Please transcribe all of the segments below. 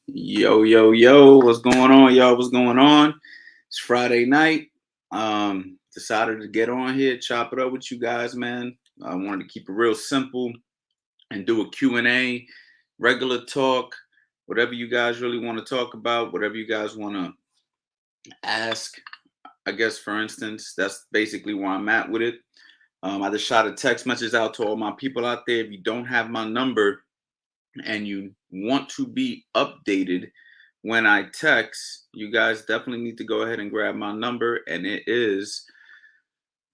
Yo, yo, yo, what's going on, y'all? What's going on? It's Friday night. Decided to get on here, chop it up with you guys, man. I wanted to keep it real simple and do a Q&A, regular talk, whatever you guys really want to talk about, whatever you guys want to ask. I guess, for instance, that's basically where I'm at with it. I just shot a text message out to all my people out there. If you don't have my number, and you want to be updated when I text, you guys definitely need to go ahead and grab my number, and it is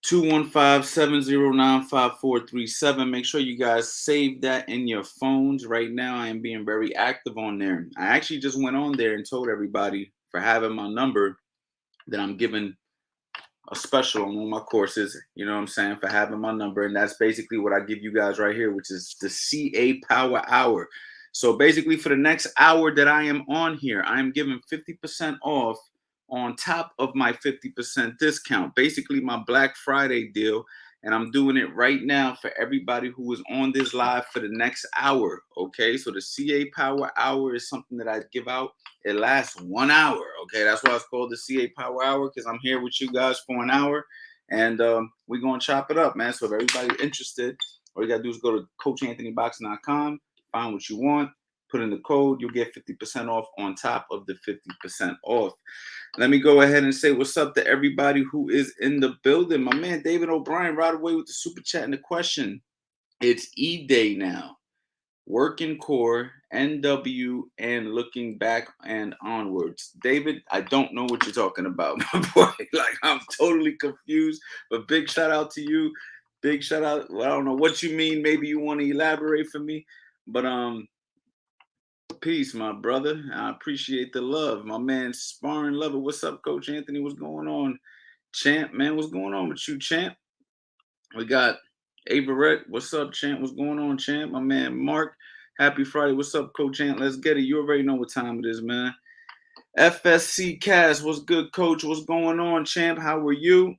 215-709-5437. Make sure you guys save that in your phones. Right now, I am being very active on there. I actually just went on there and told everybody for having my number that I'm giving a special on one of my courses, you know what I'm saying, for having my number. And that's basically what I give you guys right here, which is the CA Power Hour. So basically for the next hour that I am on here, I am giving 50% off on top of my 50% discount, basically my Black Friday deal. And I'm doing it right now for everybody who is on this live for the next hour. Okay, so the CA Power Hour is something that I give out. It lasts 1 hour. Okay, that's why it's called the CA Power Hour, because I'm here with you guys for an hour, and we're gonna chop it up, man. So if everybody's interested, all you gotta do is go to CoachAnthonyBoxing.com, find what you want, put in the code, you'll get 50% off on top of the 50% off. Let me go ahead and say what's up to everybody who is in the building. My man David O'Brien right away with the super chat and the question. It's E-Day now. Working core, NW, and looking back and onwards. David, I don't know what you're talking about, my boy. Like, I'm totally confused. But big shout out to you. Big shout out. Well, I don't know what you mean. Maybe you want to elaborate for me. But peace, my brother. I appreciate the love. My man Sparring Lover. What's up, Coach Anthony? What's going on? Champ, man, what's going on with you, Champ? We got Averett. What's up, Champ? What's going on, Champ? My man Mark. Happy Friday. What's up, Coach Ant? Let's get it. You already know what time it is, man. FSC Cast. What's good, Coach? What's going on, Champ? How are you?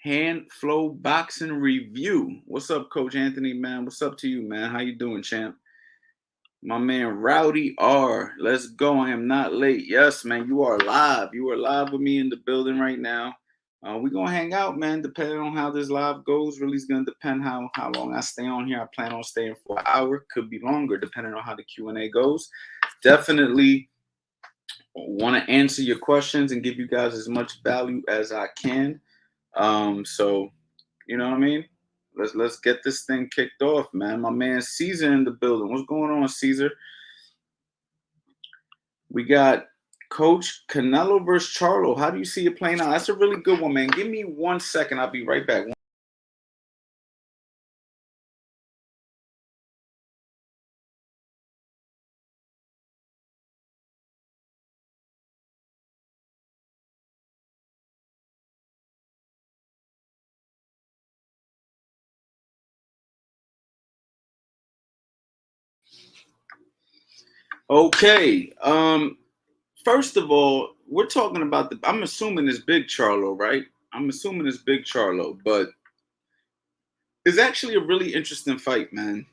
Hand Flow Boxing Review. What's up, Coach Anthony, man? What's up to you, man? How you doing, Champ? My man Rowdy R. Let's go. I am not late. Yes, man. You are live. You are live with me in the building right now. We're gonna hang out, man. Depending on how this live goes, really is gonna depend how long I stay on here. I plan on staying for an hour, could be longer, depending on how the Q&A goes. Definitely want to answer your questions and give you guys as much value as I can. So you know what I mean? Let's get this thing kicked off, man. My man Caesar in the building. What's going on, Caesar? We got Coach Canelo versus Charlo. How do you see it playing out? That's a really good one, man. Give me 1 second. I'll be right back. Okay. First of all, we're talking about I'm assuming it's Big Charlo, right? I'm assuming it's Big Charlo, but it's actually a really interesting fight, man.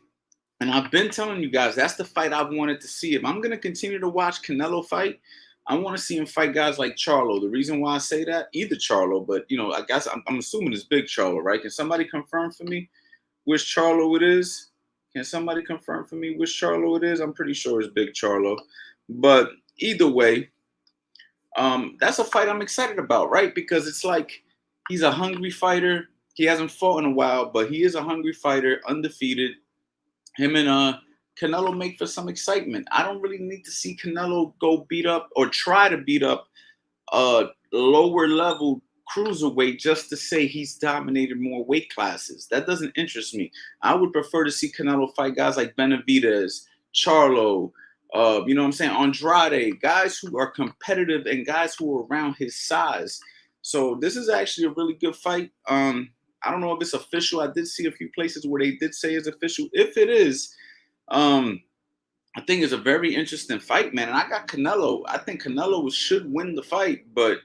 And I've been telling you guys that's the fight I've wanted to see. If I'm gonna continue to watch Canelo fight, I want to see him fight guys like Charlo. The reason why I say that, either Charlo, but I guess I'm assuming it's Big Charlo, right? Can somebody confirm for me which Charlo it is? Can somebody confirm for me which Charlo it is? I'm pretty sure it's Big Charlo. But either way, that's a fight I'm excited about, right? Because it's like he's a hungry fighter. He hasn't fought in a while, but he is a hungry fighter, undefeated. Him and Canelo make for some excitement. I don't really need to see Canelo go beat up or try to beat up a lower level cruiserweight just to say he's dominated more weight classes. That doesn't interest me. I would prefer to see Canelo fight guys like Benavidez, Charlo, you know what I'm saying, Andrade, guys who are competitive and guys who are around his size. So this is actually a really good fight. I don't know if it's official. I did see a few places where they did say it's official. If it is, I think it's a very interesting fight, man. And I got Canelo. I think Canelo should win the fight, but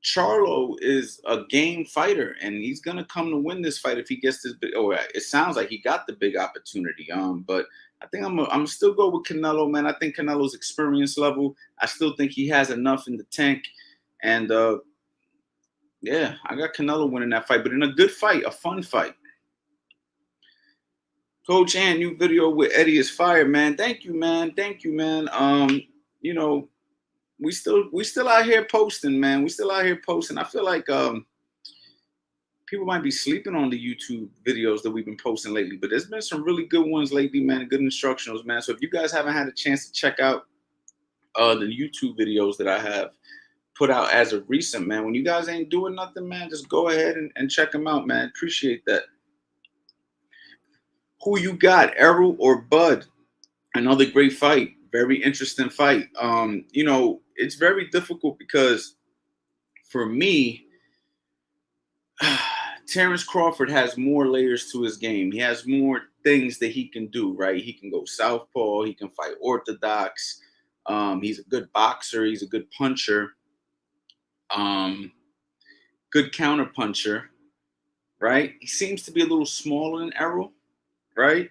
Charlo is a game fighter, and he's gonna come to win this fight if he gets this big. Or it sounds like he got the big opportunity. But I think I'm still go with Canelo, man. I think Canelo's experience level. I still think he has enough in the tank, and yeah, I got Canelo winning that fight, but in a good fight, a fun fight. Coach Ant, new video with Eddie is fire, man. Thank you, man. Thank you, man. You know, we still out here posting, man. We still out here posting. I feel like people might be sleeping on the YouTube videos that we've been posting lately, but there's been some really good ones lately, man. Good instructionals, man. So if you guys haven't had a chance to check out the YouTube videos that I have put out as of recent, man, when you guys ain't doing nothing, man, just go ahead and check them out, man. Appreciate that. Who you got, Errol or Bud? Another great fight. Very interesting fight. It's very difficult because for me, Terrence Crawford has more layers to his game. He has more things that he can do, right? He can go southpaw. He can fight orthodox. He's a good boxer. He's a good puncher. Good counter puncher, right? He seems to be a little smaller than Errol, right?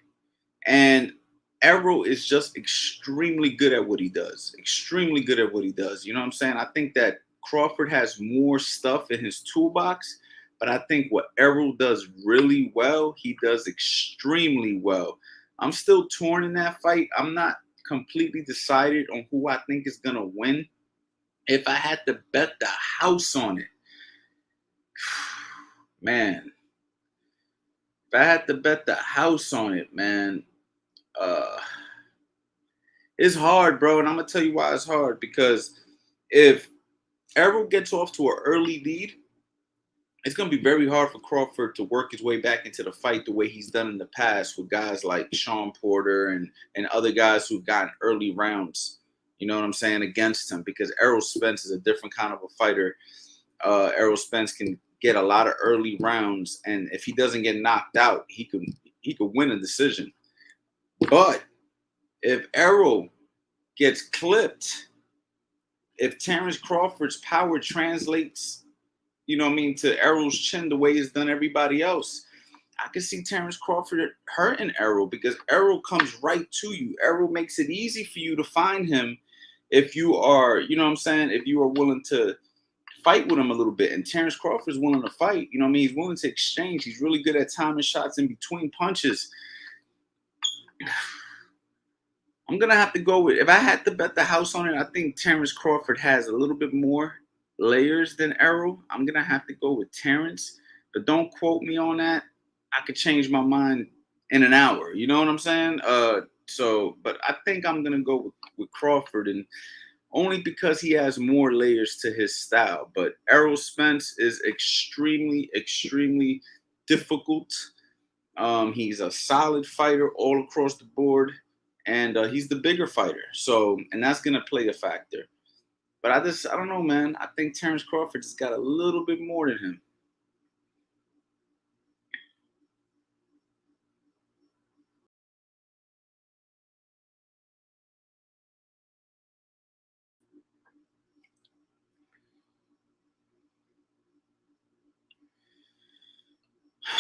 And Errol is just extremely good at what he does. Extremely good at what he does. You know what I'm saying? I think that Crawford has more stuff in his toolbox, but I think what Errol does really well, he does extremely well. I'm still torn in that fight. I'm not completely decided on who I think is going to win. If I had to bet the house on it, man, if I had to bet the house on it, man, it's hard, bro. And I'm going to tell you why it's hard. Because if Errol gets off to an early lead, it's going to be very hard for Crawford to work his way back into the fight the way he's done in the past with guys like Sean Porter and other guys who've gotten early rounds, you know what I'm saying, against him. Because Errol Spence is a different kind of a fighter. Errol Spence can get a lot of early rounds, and if he doesn't get knocked out, he could win a decision. But if Errol gets clipped, if Terrence Crawford's power translates, you know what I mean, to Errol's chin the way it's done everybody else, I can see Terrence Crawford hurting Errol because Errol comes right to you. Errol makes it easy for you to find him if you are, you know what I'm saying, if you are willing to fight with him a little bit. And Terrence Crawford's willing to fight. You know what I mean? He's willing to exchange. He's really good at timing shots in between punches. I'm going to have to go with, if I had to bet the house on it, I think Terrence Crawford has a little bit more layers than Errol. I'm going to have to go with Terrence. But don't quote me on that. I could change my mind in an hour. You know what I'm saying? But I think I'm going to go with Crawford, and only because he has more layers to his style. But Errol Spence is extremely, extremely difficult. He's a solid fighter all across the board, and he's the bigger fighter. So, and that's going to play a factor. But I don't know, man. I think Terrence Crawford just got a little bit more than him.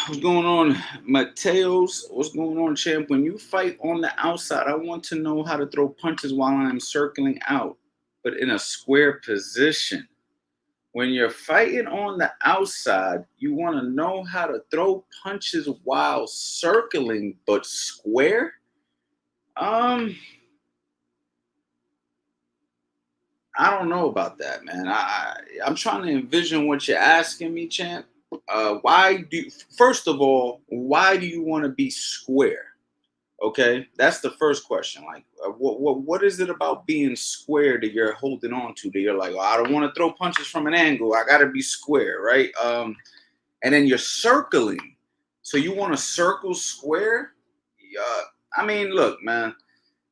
What's going on, Mateos? What's going on, champ? When you fight on the outside, I want to know how to throw punches while I'm circling out, but in a square position. When you're fighting on the outside, you want to know how to throw punches while circling, but square? I don't know about that, man. I'm trying to envision what you're asking me, champ. First of all, why do you want to be square? Okay, that's the first question. Like, what is it about being square that you're holding on to? That you're like, oh, I don't want to throw punches from an angle. I got to be square, right? And then you're circling. So you want to circle square? I mean, look, man.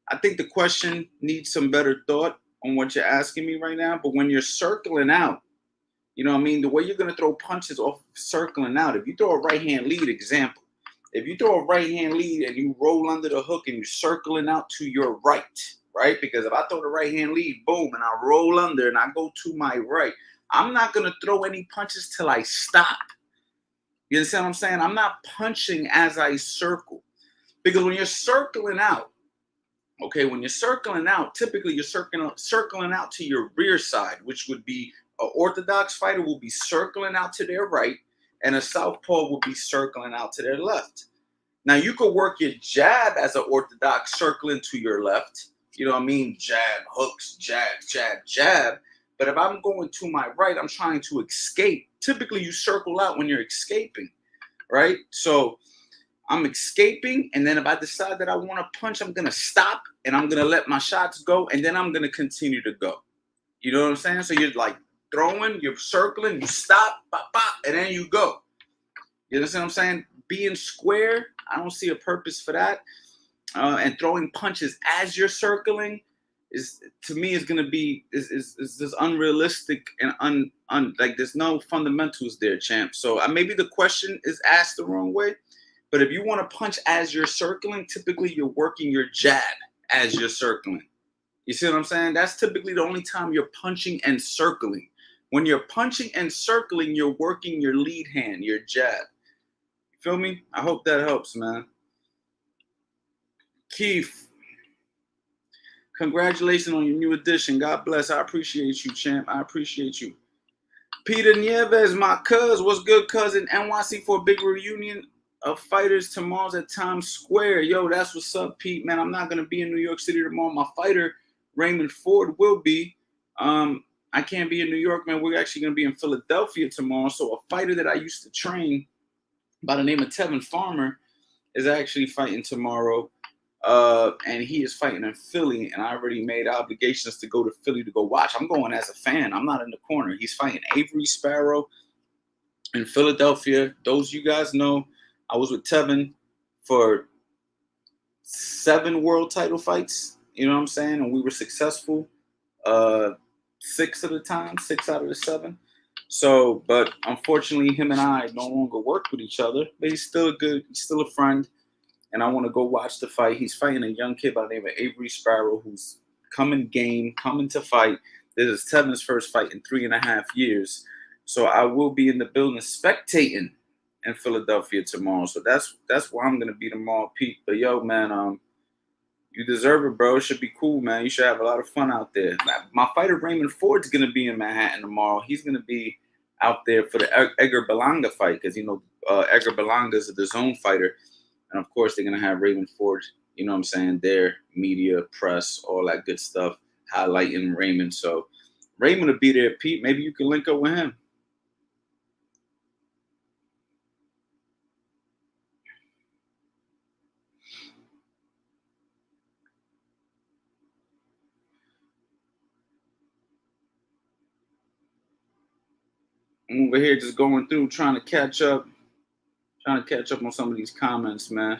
I think the question needs some better thought on what you're asking me right now. But when you're circling out, you know what I mean? The way you're going to throw punches off circling out, if you throw a right hand lead, example, if you throw a right hand lead and you roll under the hook and you're circling out to your right? Because if I throw the right hand lead, boom, and I roll under and I go to my right, I'm not going to throw any punches till I stop. You understand what I'm saying? I'm not punching as I circle. Because when you're circling out, okay, when you're circling out, typically you're circling out to your rear side, which would be an orthodox fighter will be circling out to their right, and a southpaw will be circling out to their left. Now you could work your jab as an orthodox circling to your left. You know what I mean? Jab, hooks, jab, jab, jab. But if I'm going to my right, I'm trying to escape. Typically, you circle out when you're escaping, right? So I'm escaping, and then if I decide that I want to punch, I'm gonna stop and I'm gonna let my shots go, and then I'm gonna continue to go. You know what I'm saying? So you're like throwing, you're circling, you stop, pop, pop, and then you go. You understand what I'm saying? Being square, I don't see a purpose for that. And throwing punches as you're circling is, to me, is gonna be is just unrealistic and like there's no fundamentals there, champ. So maybe the question is asked the wrong way. But if you want to punch as you're circling, typically you're working your jab as you're circling. You see what I'm saying? That's typically the only time you're punching and circling. When you're punching and circling, you're working your lead hand, your jab. You feel me? I hope that helps, man. Keith, congratulations on your new addition. God bless. I appreciate you, champ. I appreciate you. Peter Nieves, my cuz. What's good, cousin? NYC for a big reunion of fighters tomorrow's at Times Square. Yo, that's what's up, Pete. Man, I'm not going to be in New York City tomorrow. My fighter, Raymond Ford, will be. I can't be in New York, man. We're actually going to be in Philadelphia tomorrow. So a fighter that I used to train by the name of Tevin Farmer is actually fighting tomorrow. And he is fighting in Philly, and I already made obligations to go to Philly to go watch. I'm going as a fan. I'm not in the corner. He's fighting Avery Sparrow in Philadelphia. Those you guys know, I was with Tevin for 7 world title fights. You know what I'm saying? And we were successful 6 of the time, 6 out of the 7. So, but unfortunately, him and I no longer work with each other. But he's still a friend. And I want to go watch the fight. He's fighting a young kid by the name of Avery Sparrow, who's coming to fight. This is Tevin's first fight in 3.5 years. So I will be in the building spectating in Philadelphia tomorrow. So that's where I'm gonna be tomorrow, Pete. But yo, man, you deserve it, bro. It should be cool, man. You should have a lot of fun out there. My fighter Raymond Ford's gonna be in Manhattan tomorrow. He's gonna be out there for the Edgar Berlanga fight, because Edgar Berlanga is a DAZN fighter. And of course, they're going to have Raymond Ford, you know what I'm saying, their media, press, all that good stuff, highlighting Raymond. So Raymond will be there, Pete. Maybe you can link up with him. I'm over here just going through, trying to catch up on some of these comments, man.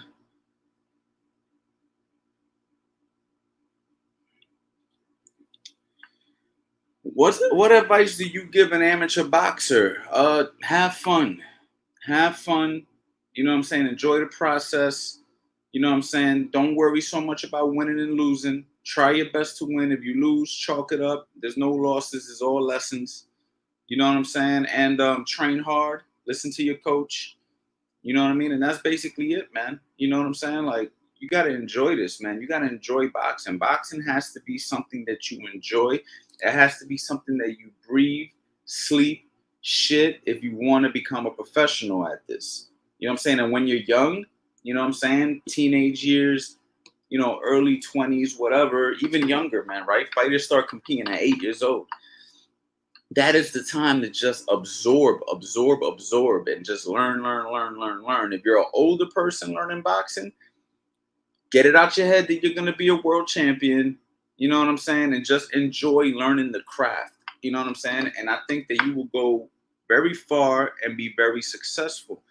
What advice do you give an amateur boxer? Have fun. Have fun. You know what I'm saying? Enjoy the process. You know what I'm saying? Don't worry so much about winning and losing. Try your best to win. If you lose, chalk it up. There's no losses. It's all lessons. You know what I'm saying? And train hard. Listen to your coach. You know what I mean? And that's basically it, man. You know what I'm saying? Like, you got to enjoy this, man. You got to enjoy boxing. Boxing has to be something that you enjoy. It has to be something that you breathe, sleep, shit, if you want to become a professional at this. You know what I'm saying? And when you're young, you know what I'm saying? Teenage years, early 20s, whatever, even younger, man, right? Fighters start competing at 8 years old. That is the time to just absorb, and just learn. If you're an older person learning boxing, get it out your head that you're going to be a world champion. You know what I'm saying? And just enjoy learning the craft. You know what I'm saying? And I think that you will go very far and be very successful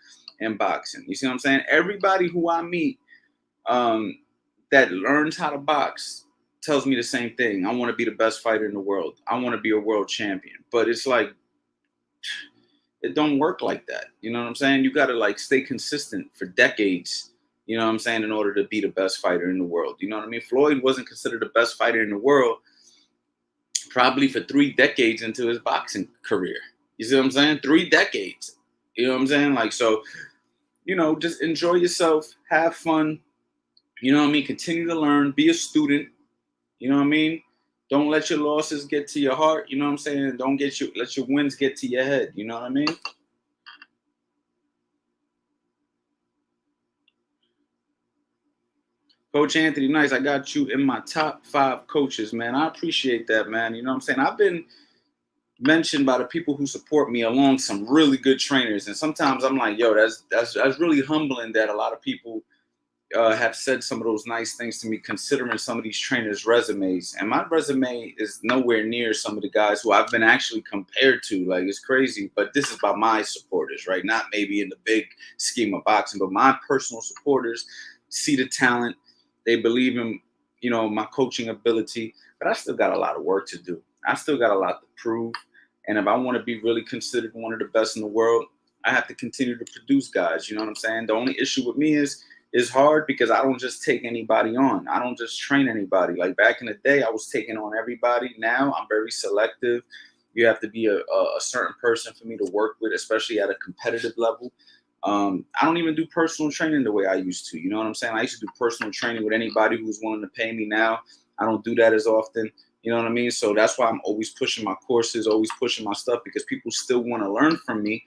in boxing. You see what I'm saying? Everybody who I meet that learns how to box tells me the same thing. I want to be the best fighter in the world. I want to be a world champion. But it's like, it don't work like that. You know what I'm saying? You got to like stay consistent for decades, you know what I'm saying, in order to be the best fighter in the world. You know what I mean? Floyd wasn't considered the best fighter in the world probably for 3 decades into his boxing career. You see what I'm saying? 3 decades. You know what I'm saying? Like, so, just enjoy yourself, have fun. You know what I mean? Continue to learn, be a student. You know what I mean? Don't let your losses get to your heart. You know what I'm saying? Don't let your wins get to your head. You know what I mean? Coach Anthony Nice, I got you in my top 5 coaches, man. I appreciate that, man. You know what I'm saying? I've been mentioned by the people who support me along some really good trainers, and sometimes I'm like, yo, that's really humbling that a lot of people have said some of those nice things to me, considering some of these trainers' resumes. And my resume is nowhere near some of the guys who I've been actually compared to. Like, it's crazy, but this is by my supporters, right? Not maybe in the big scheme of boxing, but my personal supporters see the talent. They believe in, my coaching ability, but I still got a lot of work to do. I still got a lot to prove. And if I want to be really considered one of the best in the world, I have to continue to produce guys. You know what I'm saying? The only issue with me is it's hard because I don't just take anybody on. I don't just train anybody. Like back in the day, I was taking on everybody. Now I'm very selective. You have to be a certain person for me to work with, especially at a competitive level. I don't even do personal training the way I used to. You know what I'm saying? I used to do personal training with anybody who was willing to pay me. Now I don't do that as often. You know what I mean? So that's why I'm always pushing my courses, always pushing my stuff, because people still want to learn from me.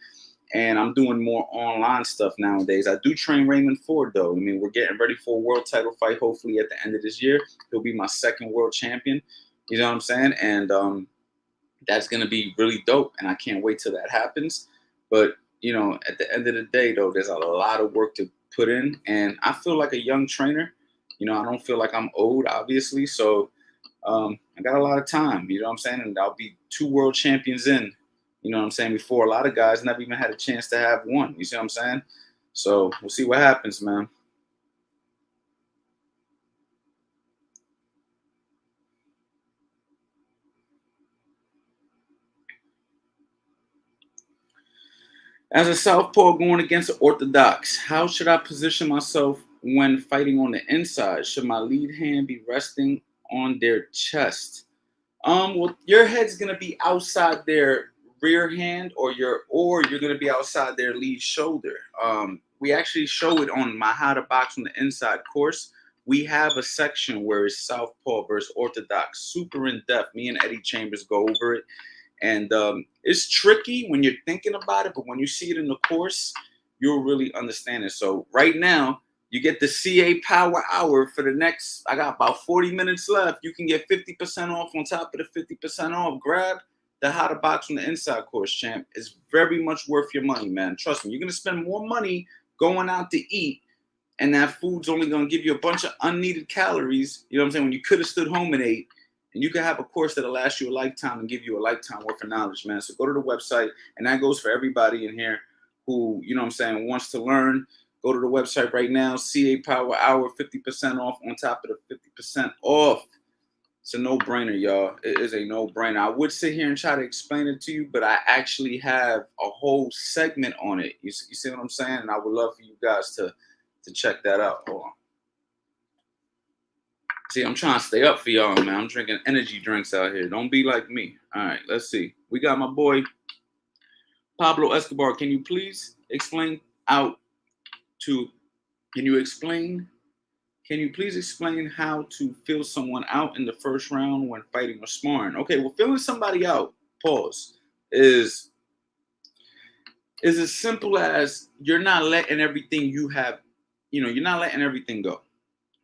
And I'm doing more online stuff nowadays. I do train Raymond Ford, though. I mean, we're getting ready for a world title fight, hopefully at the end of this year. He'll be my second world champion. You know what I'm saying? And that's going to be really dope. And I can't wait till that happens. But, at the end of the day, though, there's a lot of work to put in. And I feel like a young trainer. I don't feel like I'm old, obviously. So I got a lot of time. You know what I'm saying? And I'll be 2 world champions in. You know what I'm saying? Before, a lot of guys never even had a chance to have one. You see what I'm saying? So we'll see what happens, man. As a southpaw going against an orthodox, how should I position myself when fighting on the inside? Should my lead hand be resting on their chest? Well, your head's gonna be outside their rear hand, or you're gonna be outside their lead shoulder. We actually show it on my How to Box on the Inside course. We have a section where it's southpaw versus orthodox, super in depth. Me and Eddie Chambers go over it, and it's tricky when you're thinking about it, but when you see it in the course, you'll really understand it. So right now, you get the CA Power Hour for the next, I got about 40 minutes left. You can get 50% off on top of the 50% off. Grab the How to Box on the Inside course, champ. It's very much worth your money, man. Trust me, you're going to spend more money going out to eat, and that food's only going to give you a bunch of unneeded calories. You know what I'm saying? When you could have stood home and ate. And you can have a course that'll last you a lifetime and give you a lifetime worth of knowledge, man. So go to the website, and that goes for everybody in here who, wants to learn. Go to the website right now, CA Power Hour, 50% off on top of the 50% off. It's a no-brainer, y'all. It is a no-brainer. I would sit here and try to explain it to you, but I actually have a whole segment on it. You see what I'm saying? And I would love for you guys to check that out. Hold on. See, I'm trying to stay up for y'all, man. I'm drinking energy drinks out here. Don't be like me. All right, let's see. We got my boy Pablo Escobar. Can you please explain how to fill someone out in the first round when fighting or sparring? Okay, well, filling somebody out, pause, is as simple as you're not letting everything you have, you're not letting everything go.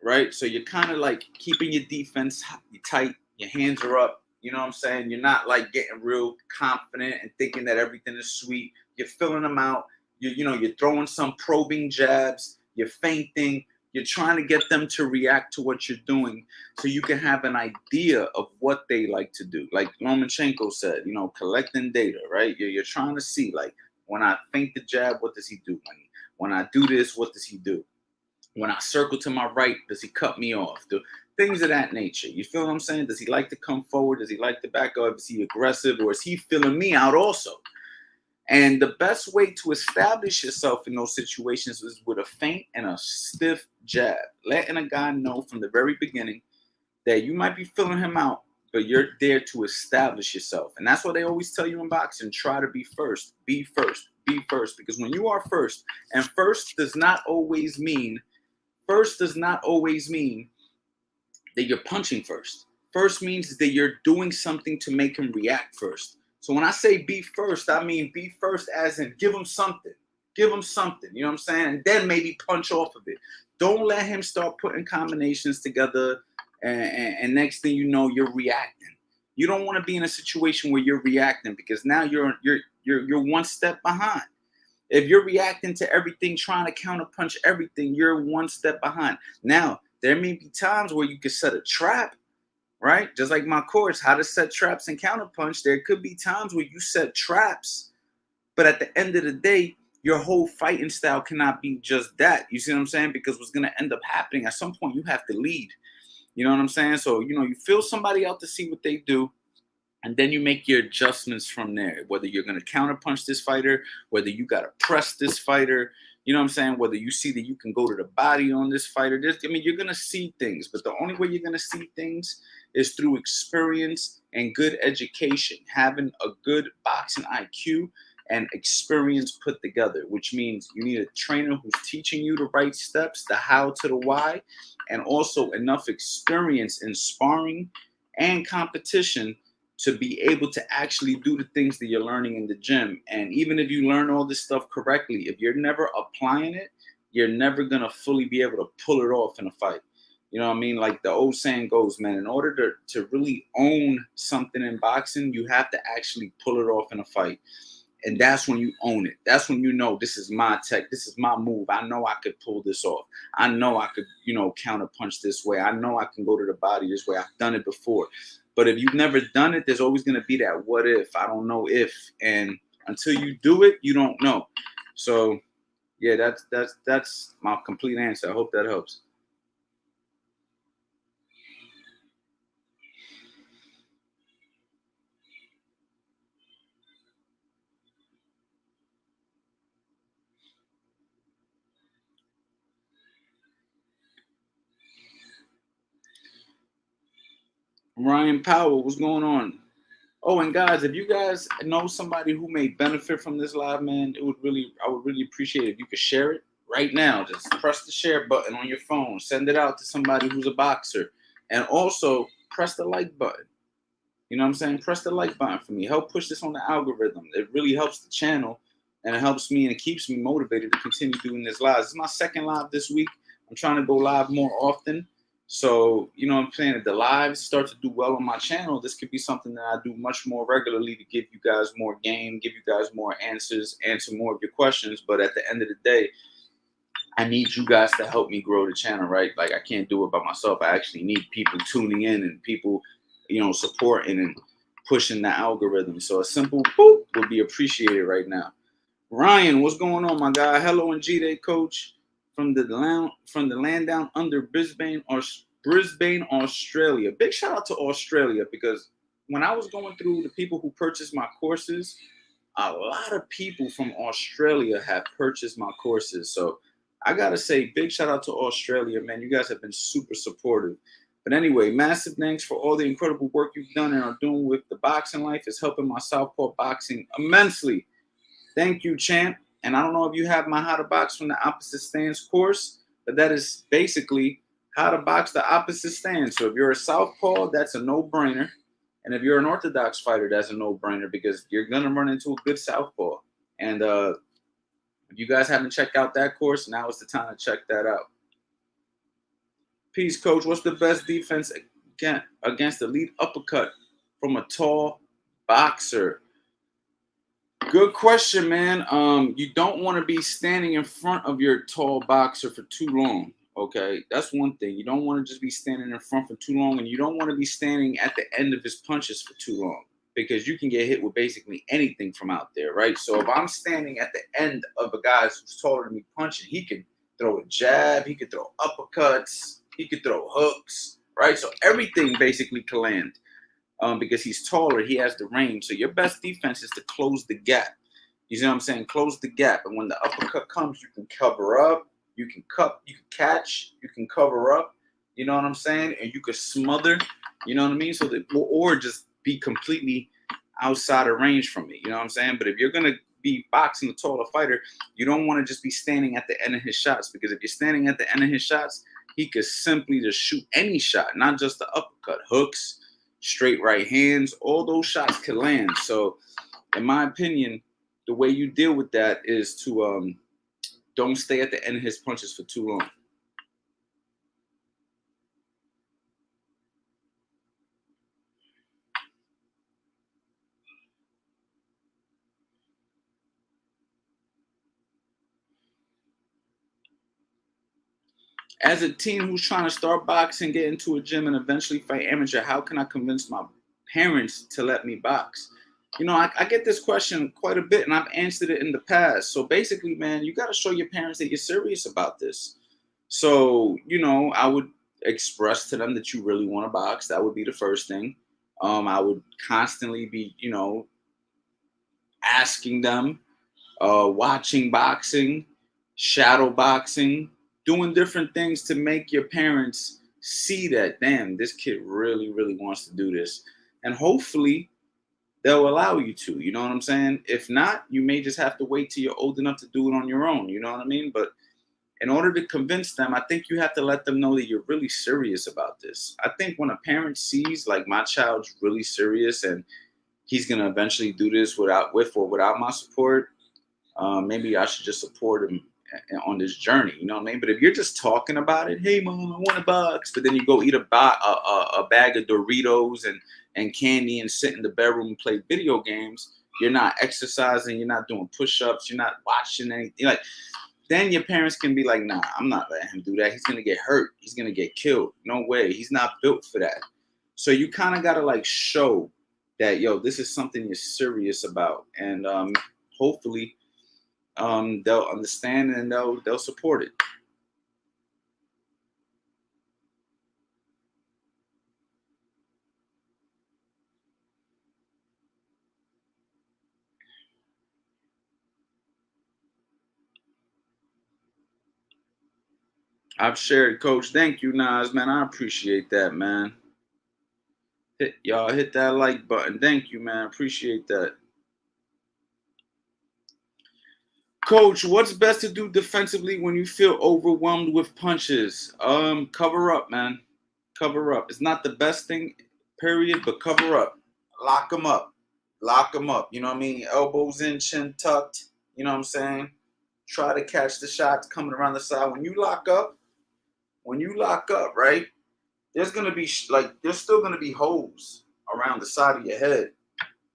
Right? So you're kind of like keeping your defense tight. Your hands are up. You know what I'm saying? You're not like getting real confident and thinking that everything is sweet. You're filling them out. You're throwing some probing jabs. You're feinting. You're trying to get them to react to what you're doing so you can have an idea of what they like to do. Like Lomachenko said, collecting data, right? You're trying to see, like, when I feint the jab, what does he do? When I do this, what does he do? When I circle to my right, does he cut me off? Things of that nature. You feel what I'm saying? Does he like to come forward? Does he like to back up? Is he aggressive? Or is he filling me out also? And the best way to establish yourself in those situations is with a feint and a stiff jab. Letting a guy know from the very beginning that you might be filling him out but you're there to establish yourself. And that's what they always tell you in boxing. Try to be first, be first, be first. Because when you are first, and first does not always mean that you're punching first. First means that you're doing something to make him react first. So when I say be first, I mean be first as in give him something. Give him something, you know what I'm saying? And then maybe punch off of it. Don't let him start putting combinations together and next thing you know, you're reacting. You don't want to be in a situation where you're reacting because now you're one step behind. If you're reacting to everything, trying to counterpunch everything, you're one step behind. Now, there may be times where you can set a trap, right? Just like my course, how to set traps and counterpunch. There could be times where you set traps, but at the end of the day, your whole fighting style cannot be just that. You see what I'm saying? Because what's going to end up happening, at some point, you have to lead. You know what I'm saying? So, you feel somebody out to see what they do. And then you make your adjustments from there, whether you're going to counterpunch this fighter, whether you got to press this fighter, you know what I'm saying? Whether you see that you can go to the body on this fighter. You're going to see things, but the only way you're going to see things is through experience and good education, having a good boxing IQ and experience put together, which means you need a trainer who's teaching you the right steps, the how to the why, and also enough experience in sparring and competition to be able to actually do the things that you're learning in the gym. And even if you learn all this stuff correctly, if you're never applying it, you're never going to fully be able to pull it off in a fight. You know what I mean? Like the old saying goes, man, in order to really own something in boxing, you have to actually pull it off in a fight. And that's when you own it. That's when you know this is my tech. This is my move. I know I could pull this off. I know I could, counter punch this way. I know I can go to the body this way. I've done it before. But if you've never done it, there's always going to be that what if. I don't know if. And until you do it, you don't know. So, yeah, that's my complete answer. I hope that helps. Ryan Powell, what's going on? Oh, and guys, if you guys know somebody who may benefit from this live, man, I would really appreciate it if you could share it right now. Just press the share button on your phone. Send it out to somebody who's a boxer. And also press the like button. You know what I'm saying? Press the like button for me. Help push this on the algorithm. It really helps the channel and it helps me and it keeps me motivated to continue doing this live. This is my second live this week. I'm trying to go live more often. So, you know what I'm saying? If the lives start to do well on my channel, this could be something that I do much more regularly to give you guys more game, give you guys more answers, answer more of your questions. But at the end of the day, I need you guys to help me grow the channel, right? Like I can't do it by myself. I actually need people tuning in and people, supporting and pushing the algorithm. So a simple boop would be appreciated right now. Ryan, what's going on, my guy? Hello and G-Day coach from the land down under Brisbane, Australia. Big shout out to Australia because when I was going through the people who purchased my courses, a lot of people from Australia have purchased my courses. So I gotta say, big shout out to Australia, man. You guys have been super supportive. But anyway, massive thanks for all the incredible work you've done and are doing with the boxing life. It's helping my southpaw boxing immensely. Thank you, champ. And I don't know if you have my How to Box from the Opposite Stance course, but that is basically how to box the opposite stance. So if you're a southpaw, that's a no-brainer. And if you're an orthodox fighter, that's a no-brainer because you're going to run into a good southpaw. And if you guys haven't checked out that course, now is the time to check that out. Peace, coach. What's the best defense against the lead uppercut from a tall boxer? Good question, man. You don't want to be standing in front of your tall boxer for too long. Okay, that's one thing. You don't want to just be standing in front for too long, and you don't want to be standing at the end of his punches for too long because you can get hit with basically anything from out there, right? So if I'm standing at the end of a guy who's taller than me punching, he can throw a jab, he could throw uppercuts, he could throw hooks, right? So everything basically can land. Because he's taller, he has the range. So your best defense is to close the gap. You see what I'm saying? Close the gap. And when the uppercut comes, you can cover up, you can catch, you can cover up, You know what I'm saying? And you could smother, you know what I mean? So that, or just be completely outside of range from it. You know what I'm saying? But if you're gonna be boxing a taller fighter, you don't want to just be standing at the end of his shots, because if you're standing at the end of his shots, he could simply just shoot any shot, not just the uppercut, hooks, straight right hands. All those shots can land. So, in my opinion, the way you deal with that is to don't stay at the end of his punches for too long. As a teen who's trying to start boxing, get into a gym, and eventually fight amateur, how can I convince my parents to let me box? You know, I get this question quite a bit, and I've answered it in the past. So basically, man, you got to show your parents that you're serious about this. So, you know, I would express to them that you really want to box. That would be the first thing. I would constantly be, you know, asking them, watching boxing, shadow boxing, doing different things to make your parents see that, damn, this kid really, really wants to do this. And hopefully they'll allow you to, you know what I'm saying? If not, you may just have to wait till you're old enough to do it on your own, you know what I mean? But in order to convince them, I think you have to let them know that you're really serious about this. I think when a parent sees like my child's really serious and he's gonna eventually do this without my support, maybe I should just support him on this journey. You know what I mean? But if you're just talking about it, hey mom, I want a box, but then you go eat a bag of Doritos and candy and sit in the bedroom and play video games, you're not exercising, you're not doing push-ups, you're not watching anything. Like, then your parents can be like, nah, I'm not letting him do that. He's gonna get hurt. He's gonna get killed. No way. He's not built for that. So you kind of gotta like show that, yo, this is something you're serious about, and hopefully they'll understand and they'll support it. I've shared, Coach. Thank you, Nas, man. I appreciate that, man. Hit that like button. Thank you, man. Appreciate that. Coach, what's best to do defensively when you feel overwhelmed with punches? Cover up, man. Cover up. It's not the best thing, period, but cover up. Lock them up. Lock them up. You know what I mean? Elbows in, chin tucked. You know what I'm saying? Try to catch the shots coming around the side. When you lock up, right? There's gonna be there's still gonna be holes around the side of your head.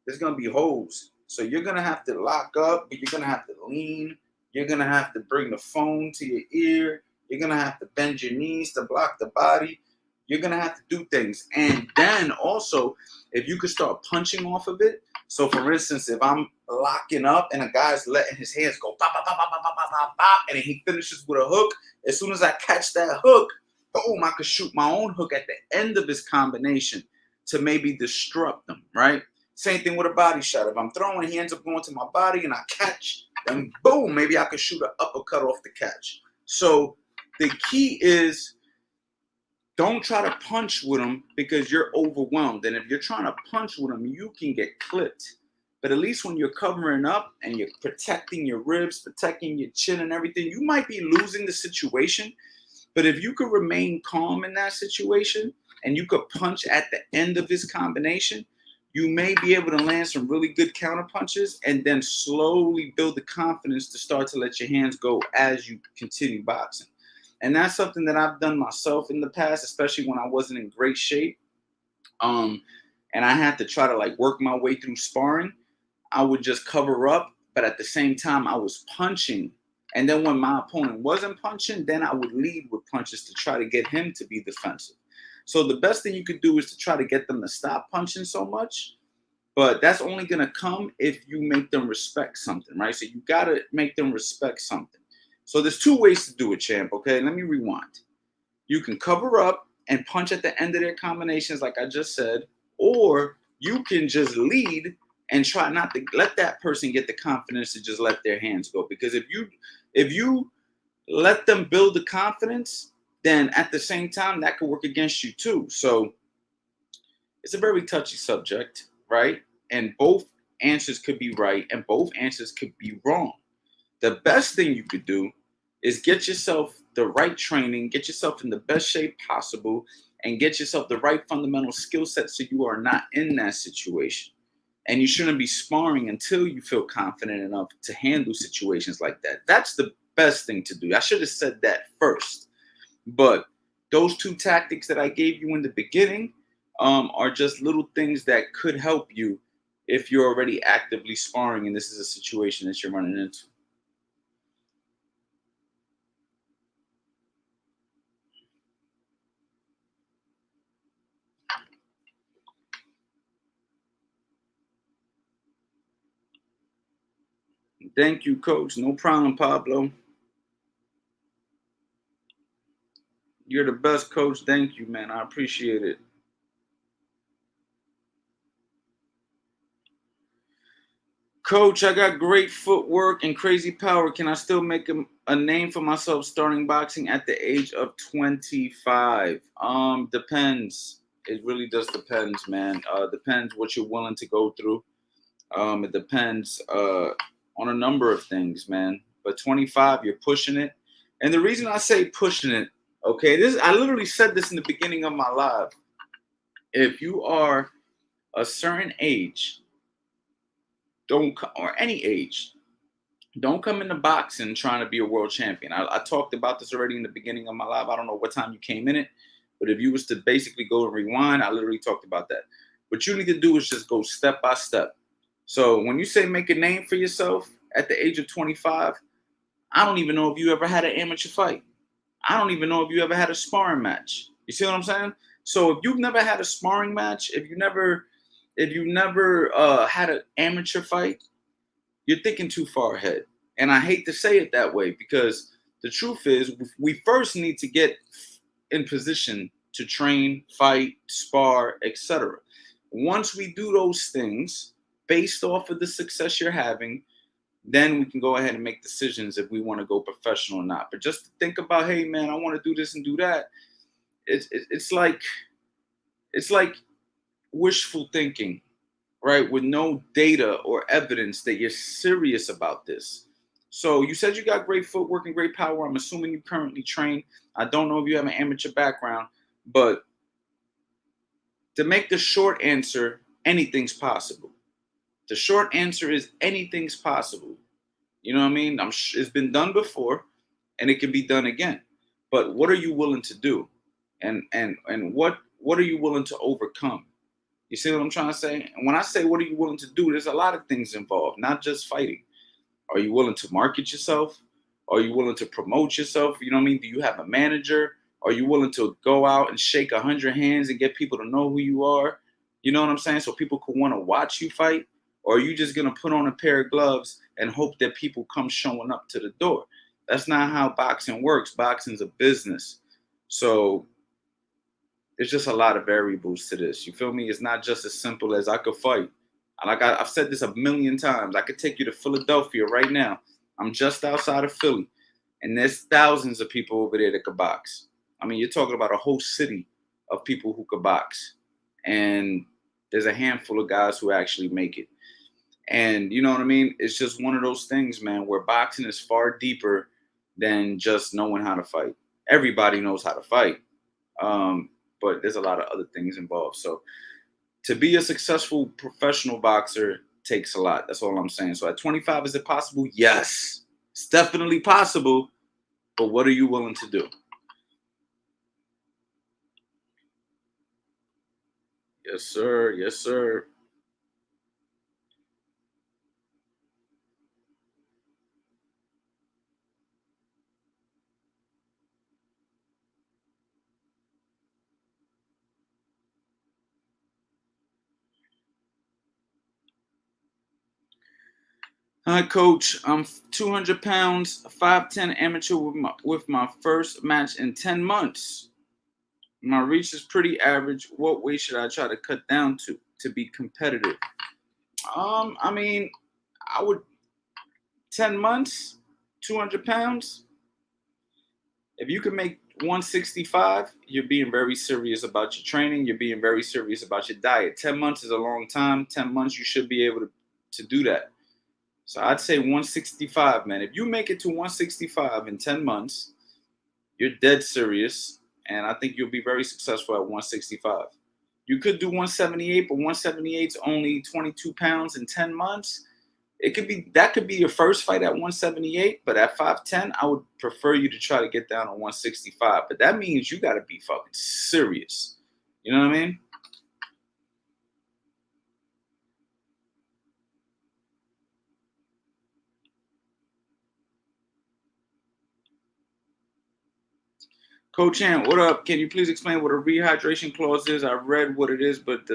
There's gonna be holes. So you're gonna have to lock up, but you're gonna have to lean. You're gonna have to bring the phone to your ear. You're gonna have to bend your knees to block the body. You're gonna have to do things. And then also, if you could start punching off of it. So for instance, if I'm locking up and a guy's letting his hands go bop, bop, bop, bop, bop, bop, bop, bop, and then he finishes with a hook, as soon as I catch that hook, boom, I could shoot my own hook at the end of his combination to maybe disrupt them, right? Same thing with a body shot. If I'm throwing, he ends up going to my body and I catch, then boom, maybe I could shoot an uppercut off the catch. So the key is don't try to punch with him because you're overwhelmed. And if you're trying to punch with him, you can get clipped. But at least when you're covering up and you're protecting your ribs, protecting your chin and everything, you might be losing the situation. But if you could remain calm in that situation and you could punch at the end of his combination, you may be able to land some really good counter punches and then slowly build the confidence to start to let your hands go as you continue boxing. And that's something that I've done myself in the past, especially when I wasn't in great shape. And I had to try to like work my way through sparring. I would just cover up, but at the same time, I was punching. And then when my opponent wasn't punching, then I would lead with punches to try to get him to be defensive. So the best thing you could do is to try to get them to stop punching so much. But that's only going to come if you make them respect something, right? So you got to make them respect something. So there's two ways to do it, champ, okay? Let me rewind. You can cover up and punch at the end of their combinations like I just said, or you can just lead and try not to let that person get the confidence to just let their hands go. Because if you let them build the confidence then at the same time that could work against you too. So it's a very touchy subject, right? And both answers could be right and both answers could be wrong. The best thing you could do is get yourself the right training, get yourself in the best shape possible, and get yourself the right fundamental skill set so you are not in that situation. And you shouldn't be sparring until you feel confident enough to handle situations like that. That's the best thing to do. I should have said that first. But those two tactics that I gave you in the beginning are just little things that could help you if you're already actively sparring and this is a situation that you're running into. Thank you, coach. No problem, Pablo. You're the best coach. Thank you, man. I appreciate it. Coach, I got great footwork and crazy power. Can I still make a name for myself starting boxing at the age of 25? Depends. It really just depends, man. Depends what you're willing to go through. It depends on a number of things, man. But 25, you're pushing it. And the reason I say pushing it, okay, this I literally said this in the beginning of my live. If you are a certain age, or any age, don't come into boxing trying to be a world champion. I talked about this already in the beginning of my live. I don't know what time you came in it, but if you was to basically go and rewind, I literally talked about that. What you need to do is just go step by step. So when you say make a name for yourself at the age of 25, I don't even know if you ever had an amateur fight. I don't even know if you ever had a sparring match. You see what I'm saying? So if you've never had a sparring match, if you never had an amateur fight, you're thinking too far ahead. And I hate to say it that way because the truth is we first need to get in position to train, fight, spar, etc. Once we do those things based off of the success you're having, then we can go ahead and make decisions if we want to go professional or not. But just to think about, hey man, I want to do this and do that. It's like wishful thinking, right? With no data or evidence that you're serious about this. So you said you got great footwork and great power. I'm assuming you currently train. I don't know if you have an amateur background, but to make the short answer, anything's possible. The short answer is anything's possible. You know what I mean? It's been done before, and it can be done again. But what are you willing to do, and what are you willing to overcome? You see what I'm trying to say? And when I say what are you willing to do, there's a lot of things involved, not just fighting. Are you willing to market yourself? Are you willing to promote yourself? You know what I mean? Do you have a manager? Are you willing to go out and shake 100 hands and get people to know who you are? You know what I'm saying? So people could want to watch you fight? Or are you just going to put on a pair of gloves and hope that people come showing up to the door? That's not how boxing works. Boxing's a business. So there's just a lot of variables to this. You feel me? It's not just as simple as I could fight. I've said this a million times. I could take you to Philadelphia right now. I'm just outside of Philly, and there's thousands of people over there that could box. I mean, you're talking about a whole city of people who could box, and there's a handful of guys who actually make it. And you know what I mean? It's just one of those things, man, where boxing is far deeper than just knowing how to fight. Everybody knows how to fight, but there's a lot of other things involved. So to be a successful professional boxer takes a lot. That's all I'm saying. So at 25, is it possible? Yes, it's definitely possible. But what are you willing to do? Yes, sir. Yes, sir. Hi, coach. I'm 200 pounds, 5'10" amateur with my first match in 10 months. My reach is pretty average. What weight should I try to cut down to be competitive? I mean, I would 10 months, 200 pounds. If you can make 165, you're being very serious about your training. You're being very serious about your diet. 10 months is a long time. 10 months, you should be able to do that. So I'd say 165, man. If you make it to 165 in 10 months, you're dead serious. And I think you'll be very successful at 165. You could do 178, but 178 is only 22 pounds in 10 months. It could be that could be your first fight at 178, but at 5'10, I would prefer you to try to get down to 165. But that means you got to be fucking serious. You know what I mean? Coach Ant, what up? Can you please explain what a rehydration clause is? I read what it is, but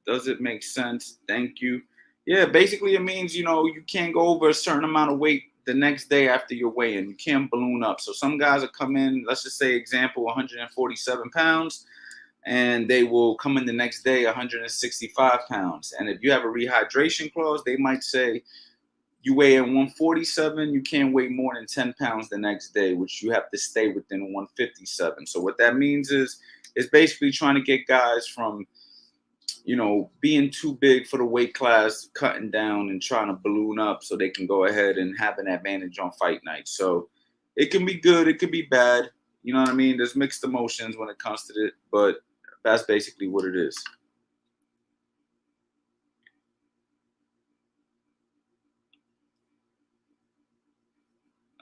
does it make sense? Thank you. Yeah, basically it means you can't go over a certain amount of weight the next day after your weigh-in. You can't balloon up. So some guys will come in, let's just say example, 147 pounds, and they will come in the next day 165 pounds. And if you have a rehydration clause, they might say you weigh in 147, you can't weigh more than 10 pounds the next day, which you have to stay within 157. So what that means is it's basically trying to get guys from, being too big for the weight class, cutting down and trying to balloon up so they can go ahead and have an advantage on fight night. So it can be good, it could be bad. You know what I mean? There's mixed emotions when it comes to it, but that's basically what it is.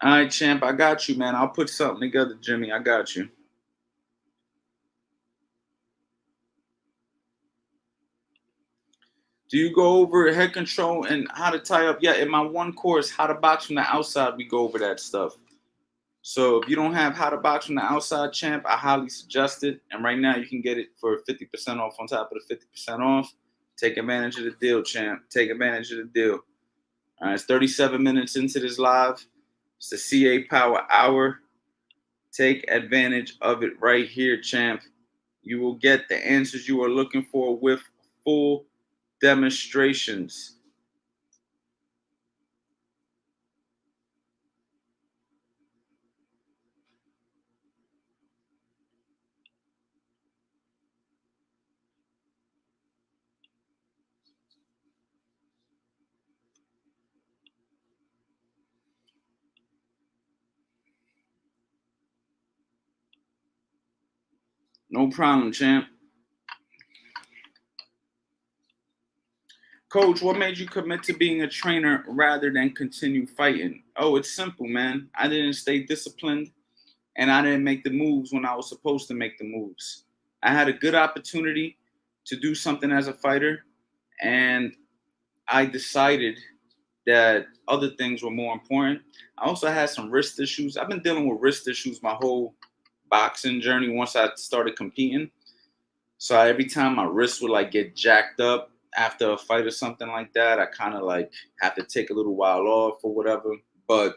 All right, champ, I got you, man. I'll put something together, Jimmy. I got you. Do you go over head control and how to tie up? Yeah, in my one course, how to box from the outside, we go over that stuff. So if you don't have how to box from the outside, champ, I highly suggest it. And right now you can get it for 50% off on top of the 50% off. Take advantage of the deal, champ. Take advantage of the deal. All right, it's 37 minutes into this live. It's the CA Power Hour. Take advantage of it right here, champ. You will get the answers you are looking for with full demonstrations. No problem, champ. Coach, what made you commit to being a trainer rather than continue fighting? Oh, it's simple, man. I didn't stay disciplined and I didn't make the moves when I was supposed to make the moves. I had a good opportunity to do something as a fighter, and I decided that other things were more important. I also had some wrist issues. I've been dealing with wrist issues my whole boxing journey once I started competing. So every time my wrist would like get jacked up after a fight or something like that, I kind of like have to take a little while off or whatever. But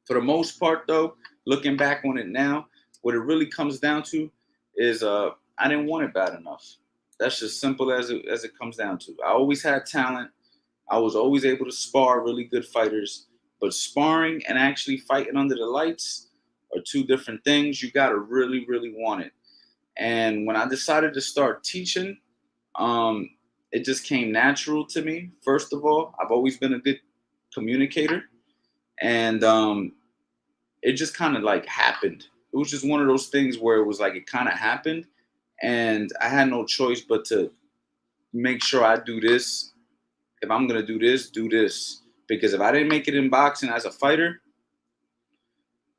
for the most part, though, looking back on it now, what it really comes down to is I didn't want it bad enough. That's just simple as it comes down to. I always had talent. I was always able to spar really good fighters, but sparring and actually fighting under the lights are two different things. You gotta really, really want it. And when I decided to start teaching, um, it just came natural to me. First of all, I've always been a good communicator, and it just kind of like happened. It was just one of those things where it was like it kind of happened, and I had no choice but to make sure I do this. If I'm gonna do this, do this. Because if I didn't make it in boxing as a fighter,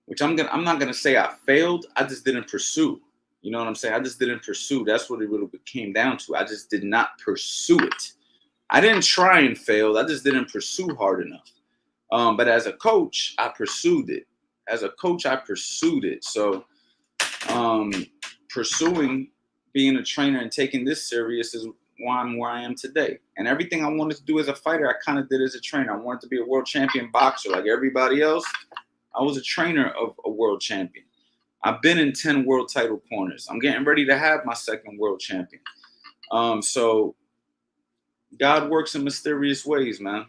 which I'm not gonna say I failed. I just didn't pursue. You know what I'm saying? I just didn't pursue. That's what it really came down to. I just did not pursue it. I didn't try and fail. I just didn't pursue hard enough. But as a coach, I pursued it. As a coach, I pursued it. So um, pursuing being a trainer and taking this serious is why I'm where I am today. And everything I wanted to do as a fighter, I kind of did as a trainer. I wanted to be a world champion boxer like everybody else. I was a trainer of a world champion. I've been in 10 world title corners. I'm getting ready to have my second world champion. So God works in mysterious ways, man.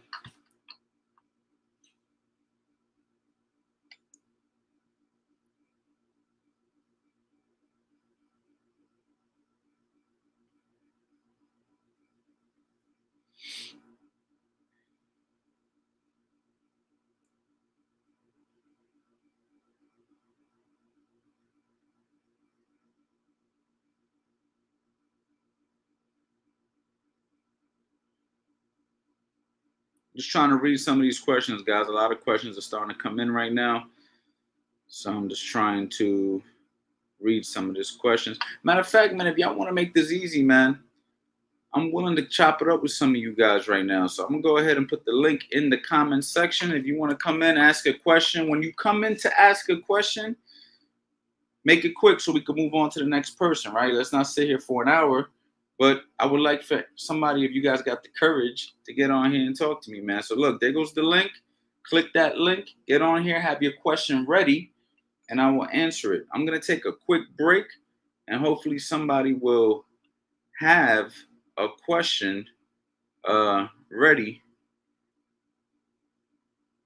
Just trying to read some of these questions, guys. A lot of questions are starting to come in right now. So I'm just trying to read some of these questions. Matter of fact, man, if y'all want to make this easy, man, I'm willing to chop it up with some of you guys right now. So I'm going to go ahead and put the link in the comment section. If you want to come in, ask a question. When you come in to ask a question, make it quick so we can move on to the next person, right? Let's not sit here for an hour. But I would like for somebody, if you guys got the courage, to get on here and talk to me, man. So look, there goes the link. Click that link. Get on here. Have your question ready, and I will answer it. I'm going to take a quick break, and hopefully somebody will have a question ready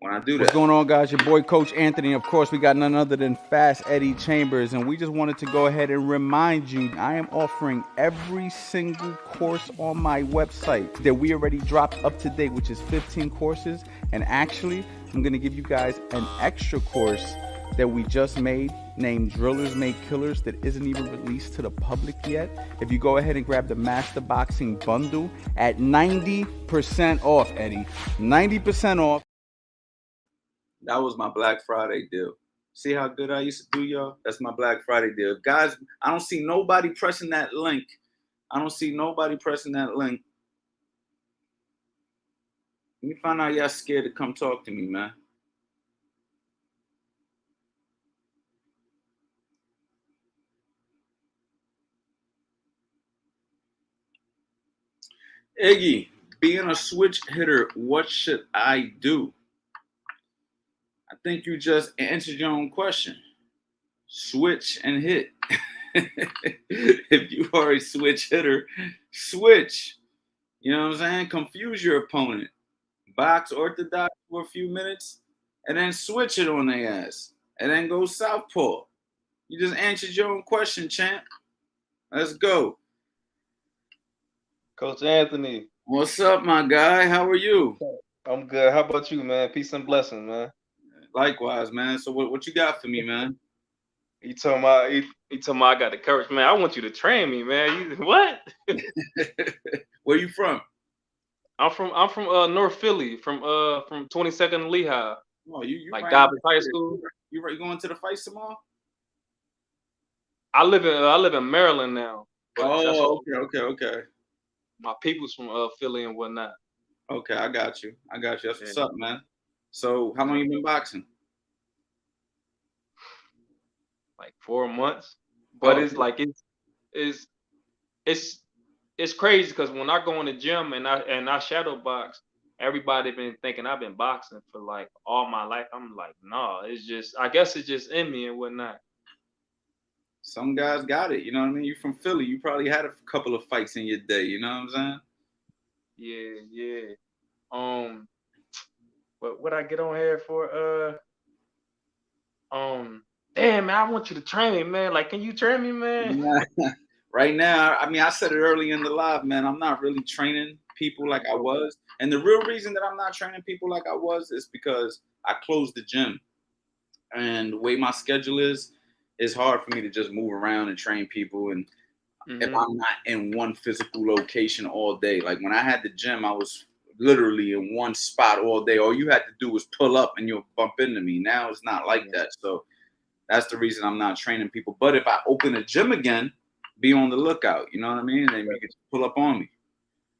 when I do that. What's going on, guys? Your boy, Coach Anthony. Of course, we got none other than Fast Eddie Chambers, and we just wanted to go ahead and remind you I am offering every single course on my website that we already dropped up to date, which is 15 courses. And actually, I'm going to give you guys an extra course that we just made named Drillers Make Killers that isn't even released to the public yet. If you go ahead and grab the Master Boxing Bundle at 90% off, Eddie, 90% off. That was my Black Friday deal. See how good I used to do, y'all? That's my Black Friday deal. Guys, I don't see nobody pressing that link. Let me find out y'all scared to come talk to me, man. Iggy, being a switch hitter, what should I do? I think you just answered your own question. Switch and hit. If you are a switch hitter, switch. You know what I'm saying? Confuse your opponent. Box orthodox for a few minutes, and then switch it on their ass. And then go southpaw. You just answered your own question, champ. Let's go. Coach Anthony. What's up, my guy? How are you? I'm good. How about you, man? Peace and blessings, man. Likewise, man. So what you got for me, man? He told me I got the courage, man. I want you to train me, man. What? Where you from? I'm from North Philly, from 22nd Lehigh. Oh, you like right Dobbins High School. You going to the fights tomorrow? I live in Maryland now. Oh, okay. My people's from Philly and whatnot. Okay, I got you. That's what's up, man. So how long you been boxing? Like 4 months. But it's like it's crazy because when I go in the gym and I shadow box, everybody been thinking I've been boxing for like all my life. I'm like, no, I guess it's just in me and whatnot. Some guys got it, you know what I mean? You from Philly, you probably had a couple of fights in your day, you know what I'm saying? Yeah. What I get on here for? Damn, man, I want you to train me, man. Like, can you train me, man? Right now, I mean, I said it early in the live, man. I'm not really training people like I was. And the real reason that I'm not training people like I was is because I closed the gym. And the way my schedule is, it's hard for me to just move around and train people. And if I'm not in one physical location all day, like when I had the gym, I was literally in one spot all day. All you had to do was pull up and you'll bump into me. Now it's not like that. So that's the reason I'm not training people. But if I open a gym again, be on the lookout. You know what I mean? And you can pull up on me.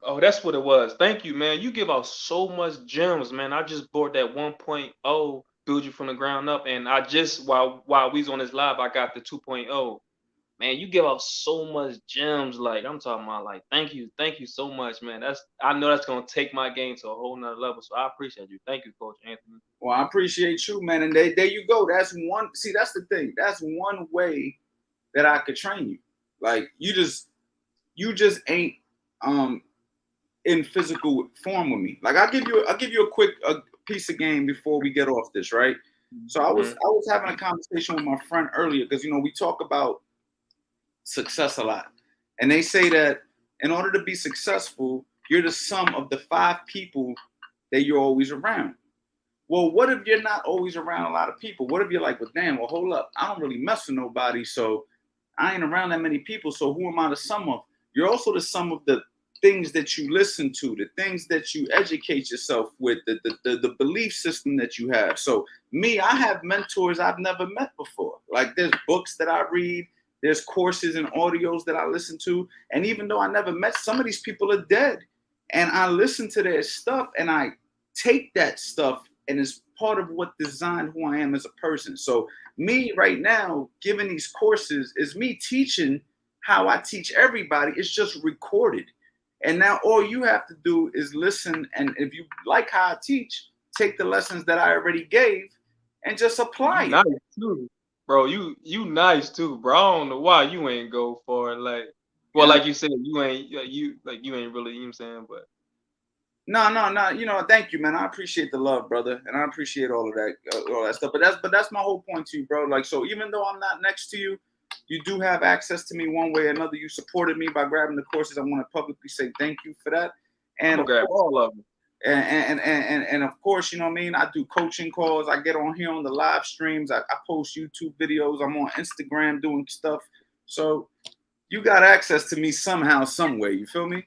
Oh, that's what it was. Thank you, man. You give out so much gems, man. I just bought that 1.0 build you from the ground up, and I just while we was on this live, I got the 2.0. Man, you give out so much gems. Like I'm talking about, like thank you so much, man. I know that's gonna take my game to a whole nother level. So I appreciate you. Thank you, Coach Anthony. Well, I appreciate you, man. And there you go. That's one. See, that's the thing. That's one way that I could train you. Like you just ain't in physical form with me. Like I'll give you a quick piece of game before we get off this, right? So I was having a conversation with my friend earlier because we talk about success a lot, and they say that in order to be successful, you're the sum of the 5 people that you're always around. Well, what if you're not always around a lot of people? What if you're like, well, damn, well, hold up, I don't really mess with nobody, so I ain't around that many people, so who am I the sum of? You're also the sum of the things that you listen to, the things that you educate yourself with, the belief system that you have. So me, I have mentors I've never met before. Like there's books that I read, there's courses and audios that I listen to. And even though I never met, some of these people are dead. And I listen to their stuff and I take that stuff and it's part of what designed who I am as a person. So me right now, giving these courses is me teaching how I teach everybody. It's just recorded. And now all you have to do is listen. And if you like how I teach, take the lessons that I already gave and just apply it. Nice too, bro. You nice too, bro. I don't know why you ain't go for it. Like, well, Yeah. like you said, you ain't really, you know what I'm saying? But No. You know, thank you, man. I appreciate the love, brother, and I appreciate all of that stuff. But that's my whole point to you, bro. Like, so even though I'm not next to you, you do have access to me one way or another. You supported me by grabbing the courses. I want to publicly say thank you for that. I'm And gonna grab all of them. and of course, you know what I mean? I do coaching calls. I get on here on the live streams. I post YouTube videos. I'm on Instagram doing stuff. So you got access to me somehow, some way. You feel me?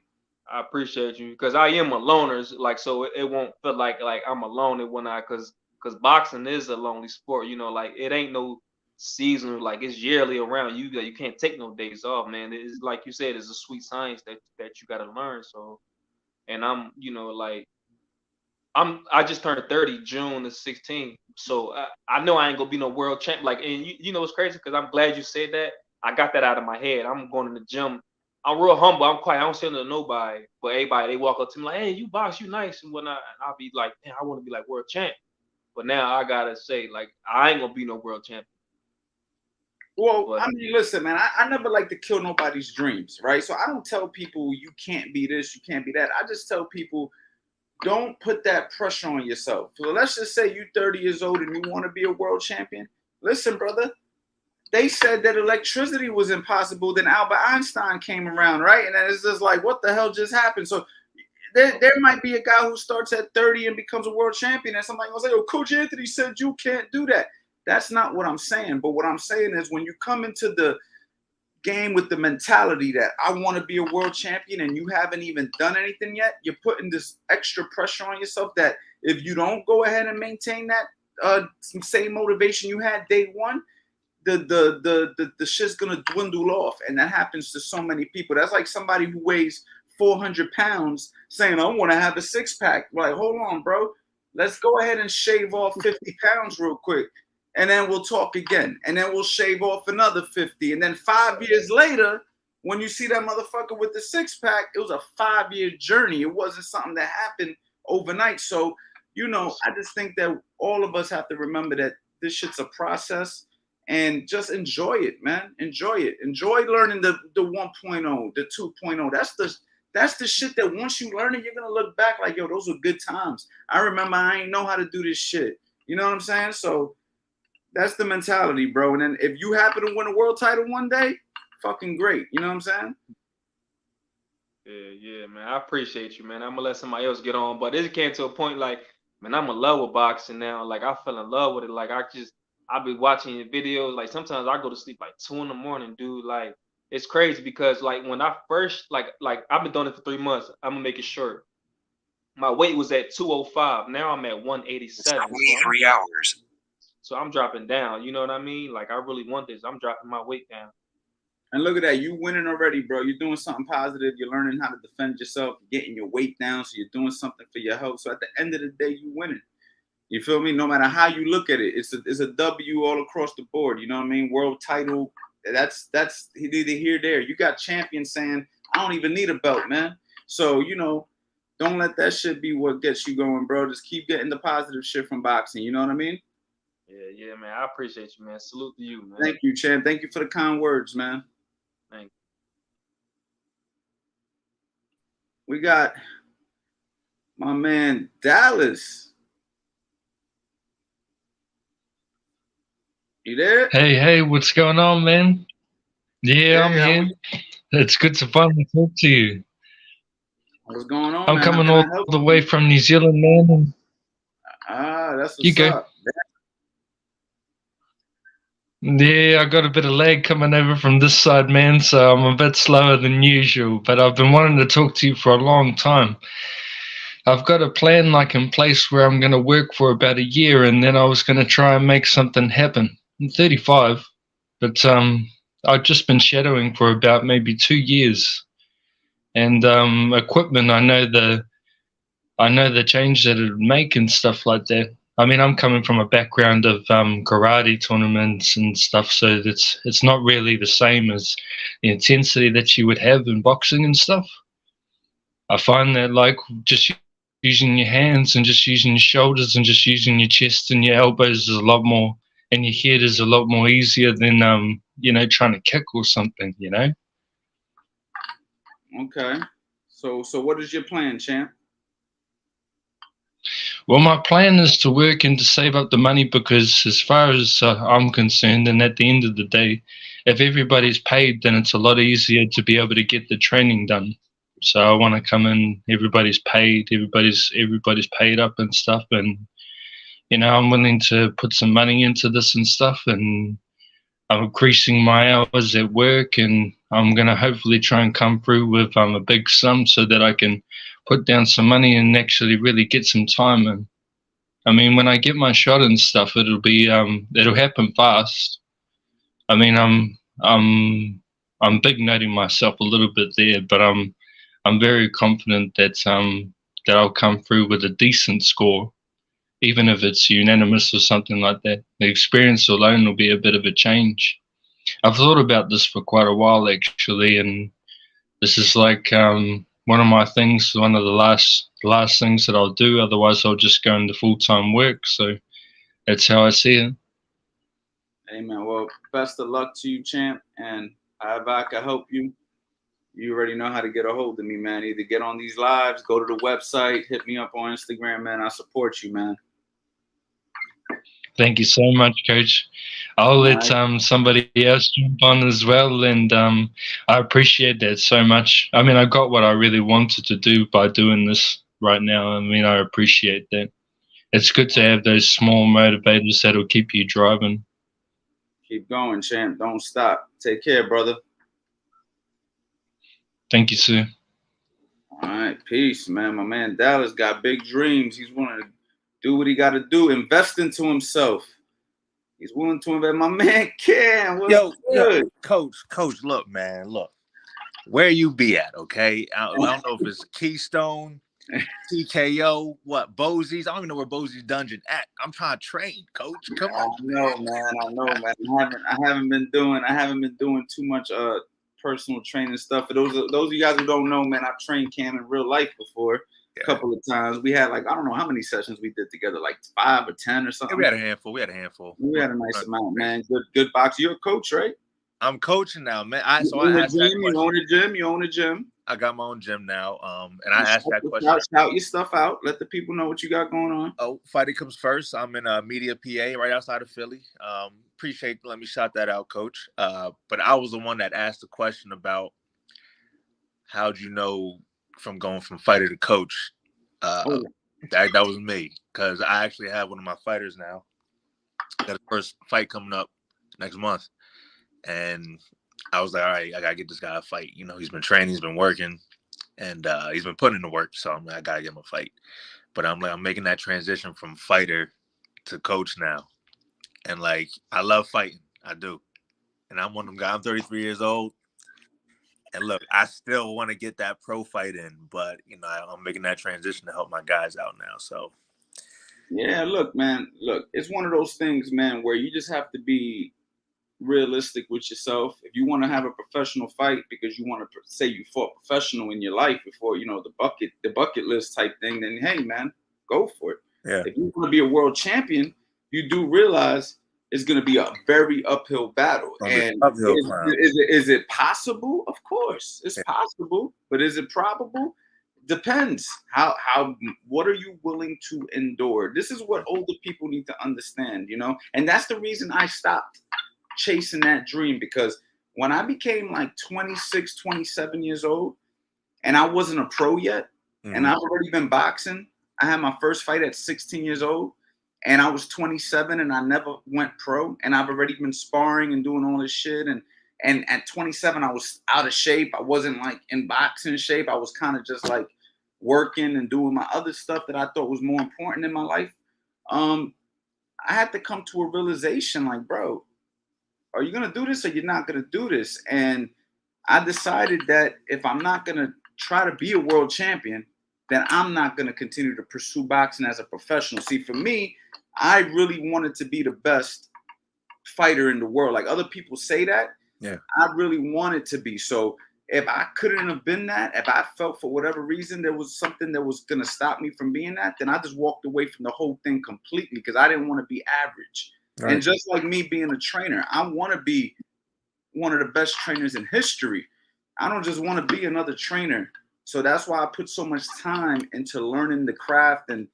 I appreciate you because I am a loner. Like, so it won't feel like I'm alone when because boxing is a lonely sport. You know, like it ain't no seasonal. Like it's yearly around. You can't take no days off, man. It's like you said, it's a sweet science that you got to learn. So, and I'm, you know, like I just turned 30 June the 16th. So I know I ain't gonna be no world champ. Like, and you know it's crazy because I'm glad you said that. I got that out of my head. I'm going to the gym. I'm real humble. I'm quiet. I don't say nothing to nobody. But everybody, they walk up to me like, "Hey, you box, you nice and whatnot." And I'll be like, "Man, I want to be like world champ." But now I gotta say, like, I ain't gonna be no world champ. Well, But I mean, listen, man, I never like to kill nobody's dreams, right? So I don't tell people you can't be this, you can't be that. I just tell people don't put that pressure on yourself. So let's just say you're 30 years old and you want to be a world champion. Listen, brother, they said that electricity was impossible. Then Albert Einstein came around, right? And then it's just like, what the hell just happened? So there might be a guy who starts at 30 and becomes a world champion. And somebody will say, oh, Coach Anthony said you can't do that. That's not what I'm saying. But what I'm saying is when you come into the game with the mentality that I want to be a world champion and you haven't even done anything yet, you're putting this extra pressure on yourself that if you don't go ahead and maintain that same motivation you had day one, the shit's gonna dwindle off. And that happens to so many people. That's like somebody who weighs 400 pounds saying, I want to have a six-pack. Like, hold on, bro. Let's go ahead and shave off 50 pounds real quick. And then we'll talk again. And then we'll shave off another 50. And then 5 years later, when you see that motherfucker with the six-pack, it was a 5-year journey. It wasn't something that happened overnight. So, you know, I just think that all of us have to remember that this shit's a process and just enjoy it, man. Enjoy it. Enjoy learning the 1.0, the 2.0. That's the shit that once you learn it, you're going to look back like, yo, those were good times. I remember I ain't know how to do this shit. You know what I'm saying? So that's the mentality, bro. And then if you happen to win a world title one day, fucking great. You know what I'm saying? yeah, man. I appreciate you, man. I'm gonna let somebody else get on. But it came to a point like, man, I'm in love with boxing now. Like I fell in love with it. Like I'll be watching your videos. Like sometimes I go to sleep like 2 a.m, dude. Like it's crazy because like when I first like I've been doing it for 3 months. I'm gonna make it short. My weight was at 205. Now I'm at 187. 23 hours. So I'm dropping down. You know what I mean? Like I really want this. I'm dropping my weight down. And look at that. You winning already, bro. You're doing something positive. You're learning how to defend yourself, getting your weight down. So you're doing something for your health. So at the end of the day, you winning. You feel me? No matter how you look at it, it's a W all across the board. You know what I mean? World title. That's neither here nor there. You got champions saying, I don't even need a belt, man. So, you know, don't let that shit be what gets you going, bro. Just keep getting the positive shit from boxing. You know what I mean? Yeah, man. I appreciate you, man. Salute to you, man. Thank you, champ. Thank you for the kind words, man. Thank you. We got my man Dallas. You there? Hey, what's going on, man? Yeah, I'm here. It's good to finally talk to you. What's going on? I'm man? coming all the way from New Zealand, man. That's what's You go. up. Yeah, I got a bit of lag coming over from this side, man, so I'm a bit slower than usual, but I've been wanting to talk to you for a long time. I've got a plan like in place where I'm going to work for about a year and then I was going to try and make something happen. I'm 35, but I've just been shadowing for about maybe 2 years. And equipment, I know the change that it would make and stuff like that. I mean, I'm coming from a background of karate tournaments and stuff, so it's not really the same as the intensity that you would have in boxing and stuff. I find that like just using your hands and just using your shoulders and just using your chest and your elbows is a lot more, and your head is a lot more easier than trying to kick or something. Okay. So what is your plan, champ? Well, my plan is to work and to save up the money because, as far as I'm concerned, and at the end of the day, if everybody's paid, then it's a lot easier to be able to get the training done. So I want to come in, everybody's paid, everybody's paid up and stuff, and I'm willing to put some money into this and stuff, and I'm increasing my hours at work, and I'm gonna hopefully try and come through with a big sum so that I can put down some money and actually really get some time in. I mean, when I get my shot and stuff, it'll happen fast. I mean, I'm big noting myself a little bit there, but I'm very confident that I'll come through with a decent score, even if it's unanimous or something like that. The experience alone will be a bit of a change. I've thought about this for quite a while actually, and this is like one of my things, one of the last things that I'll do. Otherwise, I'll just go into full-time work. So that's how I see it. Amen. Well, best of luck to you, champ. And if I can help you, you already know how to get a hold of me, man. Either get on these lives, go to the website, hit me up on Instagram, man. I support you, man. Thank you so much, Coach. I'll let somebody else jump on as well, and I appreciate that so much. I mean, I got what I really wanted to do by doing this right now. I mean, I appreciate that. It's good to have those small motivators that'll keep you driving. Keep going, champ. Don't stop. Take care, brother. Thank you, sir. All right, peace, man. My man Dallas got big dreams. He's wanting to do what he got to do, invest into himself. He's willing to invest. My man Cam, what's good? Coach, look, man, look. Where you be at, okay? I don't know if it's Keystone, TKO, what, Bosie's. I don't even know where Bosie's Dungeon at. I'm trying to train, Coach. Come on. I know, man. I haven't been doing too much personal training stuff. For those of you guys who don't know, man, I've trained Cam in real life before. A couple of times. We had I don't know how many sessions we did together, like 5 or 10 or something. Yeah, we had a handful. We had a nice amount, man. Good box. You're a coach, right? I'm coaching now, man. You own a gym. I got my own gym now. And I asked that question. Shout your stuff out. Let the people know what you got going on. Oh, Fighting Comes First. I'm in Media, PA, right outside of Philly. Appreciate you letting me shout that out, Coach. But I was the one that asked the question about how'd you know from going from fighter to coach. That was me, because I actually have one of my fighters now. Got his first fight coming up next month, and I was like, all right, I gotta get this guy a fight. He's been training, he's been working, and he's been putting in the work. So I'm like, I gotta get him a fight. But I'm making that transition from fighter to coach now, and I love fighting, I do, and I'm one of them guys. I'm 33 years old. And look, I still want to get that pro fight in, but I'm making that transition to help my guys out now. So, yeah, look, man, it's one of those things, man, where you just have to be realistic with yourself. If you want to have a professional fight because you want to say you fought professional in your life before, the bucket list type thing, then hey, man, go for it. Yeah. If you want to be a world champion, you do realize it's going to be a very uphill battle. And is it possible? Of course, it's possible. But is it probable? Depends. What are you willing to endure? This is what older people need to understand, And that's the reason I stopped chasing that dream, because when I became 26, 27 years old, and I wasn't a pro yet, and I've already been boxing. I had my first fight at 16 years old. and I was 27 and I never went pro, and I've already been sparring and doing all this shit. And at 27, I was out of shape. I wasn't like in boxing shape. I was kind of just like working and doing my other stuff that I thought was more important in my life. I had to come to a realization like, bro, are you going to do this or you're not going to do this? And I decided that if I'm not going to try to be a world champion, then I'm not going to continue to pursue boxing as a professional. See, for me, I really wanted to be the best fighter in the world. Like other people say that, Yeah. I really wanted to be. So if I couldn't have been that, if I felt for whatever reason there was something that was going to stop me from being that, then I just walked away from the whole thing completely because I didn't want to be average. Right. And just like me being a trainer, I want to be one of the best trainers in history. I don't just want to be another trainer. So that's why I put so much time into learning the craft and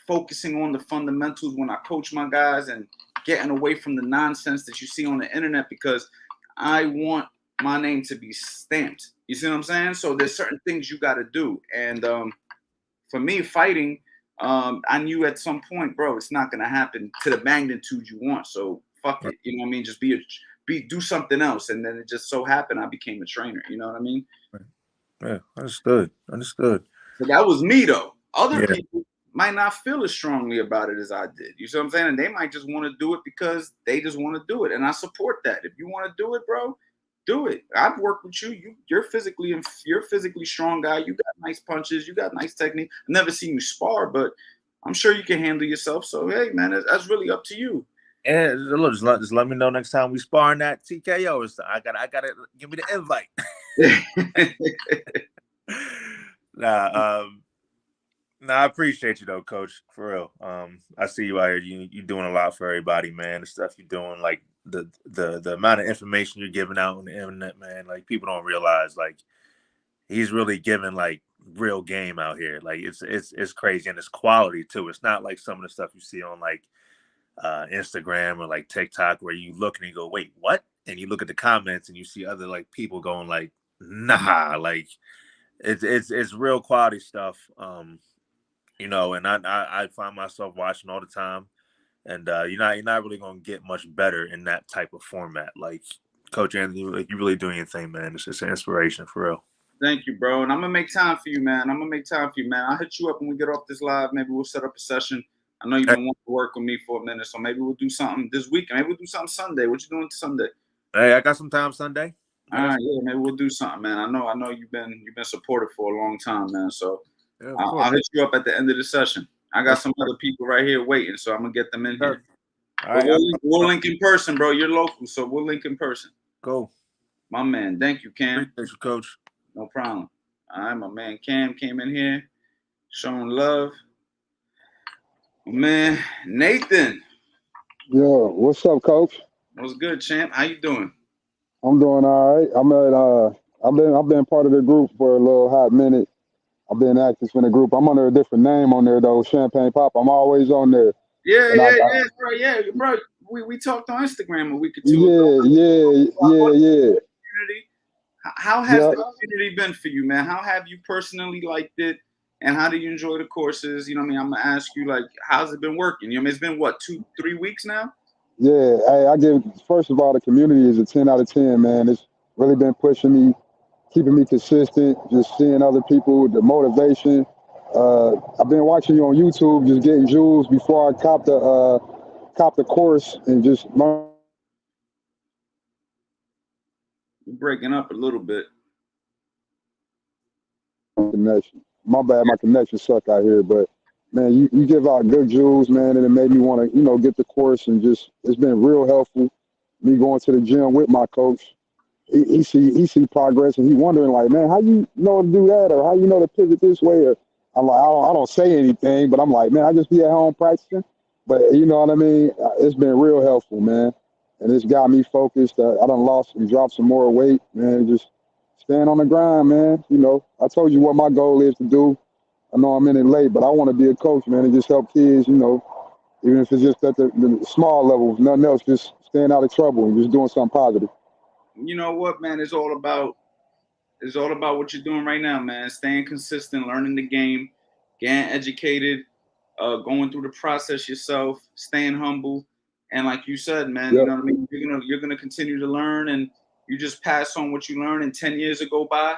focusing on the fundamentals when I coach my guys and getting away from the nonsense that you see on the internet, because I want my name to be stamped. You see what I'm saying? So there's certain things you got to do. And for me, fighting, I knew at some point, bro, it's not going to happen to the magnitude you want. So fuck it. You know what I mean? Just do something else. And then it just so happened I became a trainer. You know what I mean? Yeah, understood. So that was me, though. Other Yeah. people might not feel as strongly about it as I did. You see what I'm saying? And they might just want to do it because they just want to do it. And I support that. If you want to do it, bro, do it. I've worked with you. You're physically strong guy. You got nice punches. You got nice technique. I've never seen you spar, but I'm sure you can handle yourself. So, hey, man, that's really up to you. And look, just let me know next time we spar in that TKO. I gotta give me the invite. I appreciate you though, Coach. For real. I see you out here. You doing a lot for everybody, man. The stuff you're doing, like the amount of information you're giving out on the internet, man. Like people don't realize, like he's really giving like real game out here. Like it's crazy, and it's quality too. It's not like some of the stuff you see on like Instagram or like TikTok where you look and you go, wait, what? And you look at the comments and you see other like people going like, nah, like it's real quality stuff. And I find myself watching all the time, and you're not really gonna get much better in that type of format. Like Coach Anthony, like you really doing your thing, man. It's just an inspiration for real. Thank you, bro. And I'm gonna make time for you, man. I'll hit you up when we get off this live. Maybe we'll set up a session. I know you've been wanting to work with me for a minute, so maybe we'll do something this weekend. Maybe we'll do something Sunday. What you doing Sunday? Hey, I got some time Sunday. All right, yeah, maybe we'll do something, man. I know you've been supportive for a long time, man. So Yeah, I'll hit you up at the end of the session. I got some other people right here waiting, so I'm gonna get them in here. All right, We'll link in person, bro. You're local, so we'll link in person. Go. My man, thank you, Cam. Appreciate you, Coach. No problem. All right, my man Cam came in here, showing love. Man, Nathan. Yo, what's up, Coach? What's good, champ? How you doing? I'm doing all right. I've been part of the group for a little hot minute. I've been active in the group. I'm under a different name on there though, Champagne Pop. I'm always on there. Yeah, bro. We talked on Instagram a week or two ago. Yeah. How has the community been for you, man? How have you personally liked it? And how do you enjoy the courses? You know what I mean? I'm gonna ask you, like, how's it been working? You know, it's been what, 2-3 weeks now? Yeah, I give, first of all, the community is a 10 out of 10, man. It's really been pushing me, keeping me consistent, just seeing other people, the motivation. I've been watching you on YouTube, just getting jewels before I cop the course and just learn. You're breaking up a little bit. Connection. My bad, my connection suck out here, but man, you give out good jewels, man, and it made me want to, get the course, and just it's been real helpful. Me going to the gym with my coach, he see progress, and he wondering like, man, how you know to do that, or how you know to pivot this way? Or I'm like, I don't say anything, but I'm like, man, I just be at home practicing. But you know what I mean? It's been real helpful, man, and it's got me focused. I done lost and dropped some more weight, man. Just staying on the grind, man. I told you what my goal is to do. I know I'm in it late, but I want to be a coach, man, and just help kids, even if it's just at the small levels, nothing else, just staying out of trouble and just doing something positive. You know what, man? It's all about what you're doing right now, man. Staying consistent, learning the game, getting educated, going through the process yourself, staying humble, and like you said, man, Yep. you know what I mean. You're gonna continue to learn, and you just pass on what you learned. And 10 years will go by,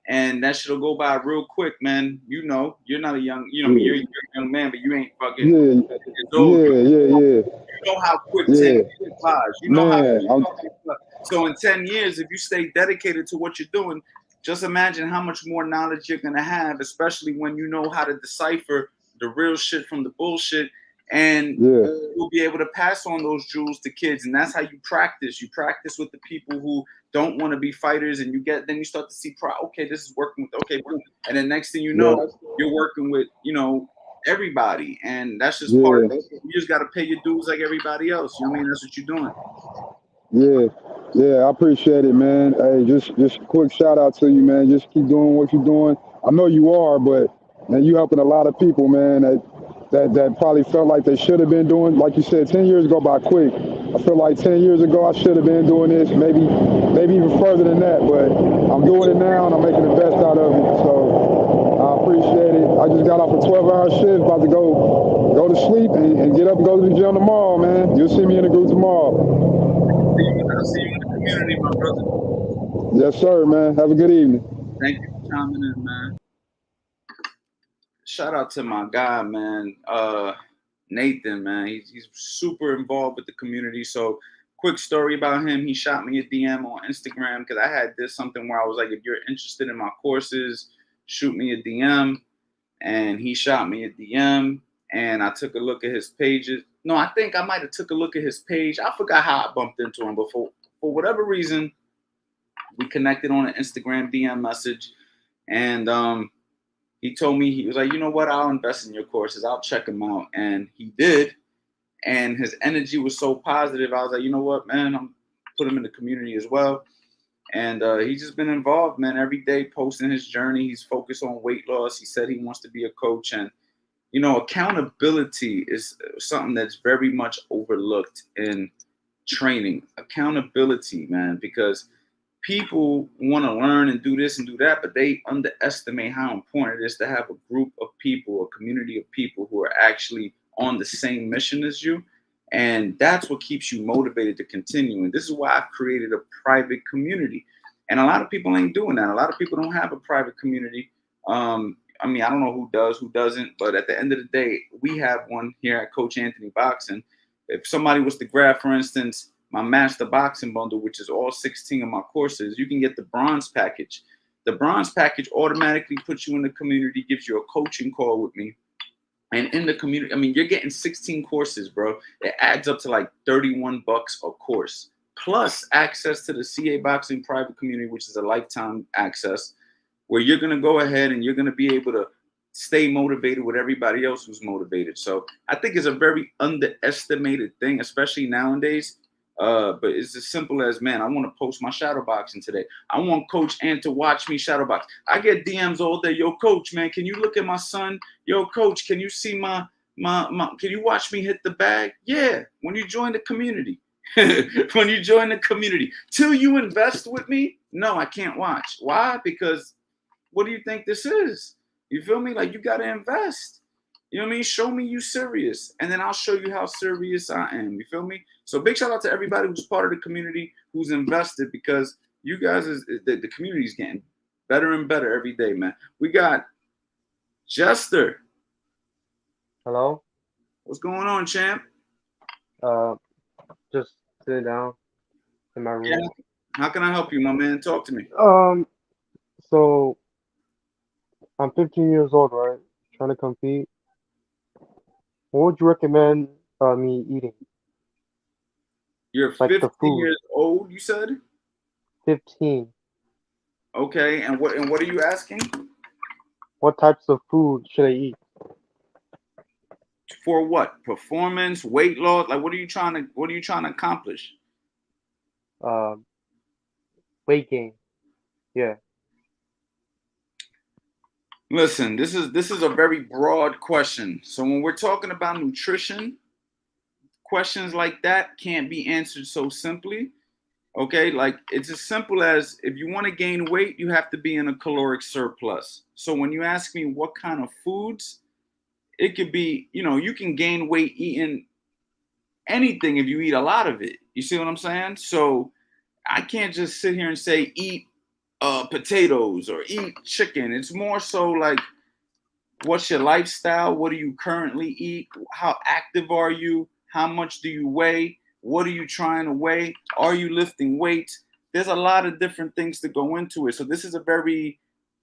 and that shit'll go by real quick, man. You know, you're not a young, you know, Yeah. you're a young man, but you ain't fucking Yeah. years old. Yeah. You know how quick 10 Yeah. years flies. You know Man, how. So in 10 years, if you stay dedicated to what you're doing, just imagine how much more knowledge you're gonna have, especially when you know how to decipher the real shit from the bullshit, and yeah. you'll be able to pass on those jewels to kids. And that's how you practice. You practice with the people who don't want to be fighters, and then you start to see, okay, this is working with, okay, boom. And then next thing you know, you're working with, you know, everybody, and that's just part of it. You just got to pay your dues like everybody else. You know what I mean? That's what you're doing. Yeah, I appreciate it, man. Hey, just quick shout out to you, man. Just keep doing what you're doing. I know you are, but man, you helping a lot of people, man. That probably felt like they should have been doing. Like you said, 10 years go by quick. I feel like 10 years ago I should have been doing this, maybe even further than that. But I'm doing it now, and I'm making the best out of it. So I appreciate it. I just got off a 12-hour shift, about to go to sleep and get up and go to the gym tomorrow, man. You'll see me in the group tomorrow. I'll see you in the community, my brother. Yes, sir, man. Have a good evening. Thank you for chiming in, man. Shout out to my guy, man. Nathan, man. He's super involved with the community. So quick story about him. He shot me a DM on Instagram because I had something where I was like, if you're interested in my courses, shoot me a DM. And he shot me a DM, and I took a look at his pages. No, I think I might have took a look at his page. I forgot how I bumped into him, but for whatever reason, we connected on an Instagram DM message, and he told me, he was like, you know what, I'll invest in your courses. I'll check them out. And he did. And his energy was so positive. I was like, you know what, man, I'm put him in the community as well. And he's just been involved, man, every day posting his journey. He's focused on weight loss. He said he wants to be a coach. And, you know, accountability is something that's very much overlooked in training. Accountability, man, because people want to learn and do this and do that, but they underestimate how important it is to have a group of people, a community of people who are actually on the same mission as you. And that's what keeps you motivated to continue. And this is why I've created a private community. And a lot of people ain't doing that. A lot of people don't have a private community. I mean, I don't know who does, who doesn't. But at the end of the day, we have one here at Coach Anthony Boxing. If somebody was to grab, for instance, my Master Boxing Bundle, which is all 16 of my courses, you can get the bronze package. The bronze package automatically puts you in the community, gives you a coaching call with me. And in the community, I mean, you're getting 16 courses, bro. It adds up to like $31 a course, plus access to the CA Boxing private community, which is a lifetime access, where you're going to go ahead and you're going to be able to stay motivated with everybody else who's motivated. So I think it's a very underestimated thing, especially nowadays. But it's as simple as, man, I want to post my shadow boxing today. I want Coach Ant to watch me shadow box. I get DMs all day. Yo, Coach, man, can you look at my son? Yo, Coach, can you see my can you watch me hit the bag? Yeah, when you join the community. When you join the community. Till you invest with me, no, I can't watch. Why? Because what do you think this is? You feel me? Like, you got to invest. You know what I mean? Show me you serious, and then I'll show you how serious I am. You feel me? So big shout out to everybody who's part of the community, who's invested, because you guys, the community is getting better and better every day, man. We got Jester. Hello? What's going on, champ? Just sit down in my room. Yeah. How can I help you, my man? Talk to me. So I'm 15 years old, right? Trying to compete. What would you recommend me eating? You're Like the 15 food. years old, you said? 15. Okay, and what are you asking? What types of food should I eat? For what? Performance, weight loss? Like, what are you trying to accomplish? Weight gain. Yeah. Listen, this is a very broad question. So when we're talking about nutrition, questions like that can't be answered so simply. Okay, like, it's as simple as, if you want to gain weight, you have to be in a caloric surplus. So when you ask me what kind of foods, it could be, you can gain weight eating anything if you eat a lot of it. You see what I'm saying? So I can't just sit here and say eat potatoes or eat chicken. It's more so like, what's your lifestyle? What do you currently eat? How active are you? How much do you weigh? What are you trying to weigh? Are you lifting weights? There's a lot of different things to go into it. So this is a very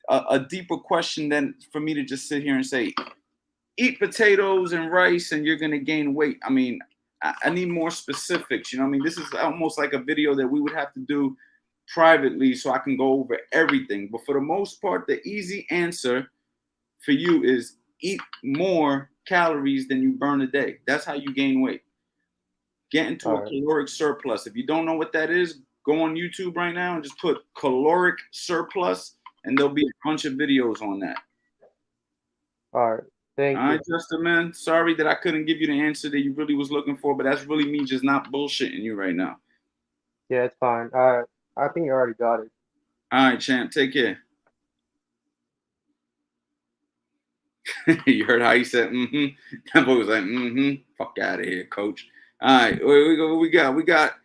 a deeper question than for me to just sit here and say, eat potatoes and rice and you're going to gain weight. I mean, I need more specifics. I mean, this is almost like a video that we would have to do privately so I can go over everything. But for the most part, the easy answer for you is eat more calories than you burn a day. That's how you gain weight. Get into a caloric surplus. If you don't know what that is, go on YouTube right now and just put caloric surplus, and there'll be a bunch of videos on that. All right. Thank you. All right, Justin, man. Sorry that I couldn't give you the answer that you really was looking for, but that's really me just not bullshitting you right now. Yeah, it's fine. I think you already got it. All right, champ. Take care. You heard how he said, mm-hmm. That boy was like, mm-hmm. Fuck out of here, coach. All right, we got.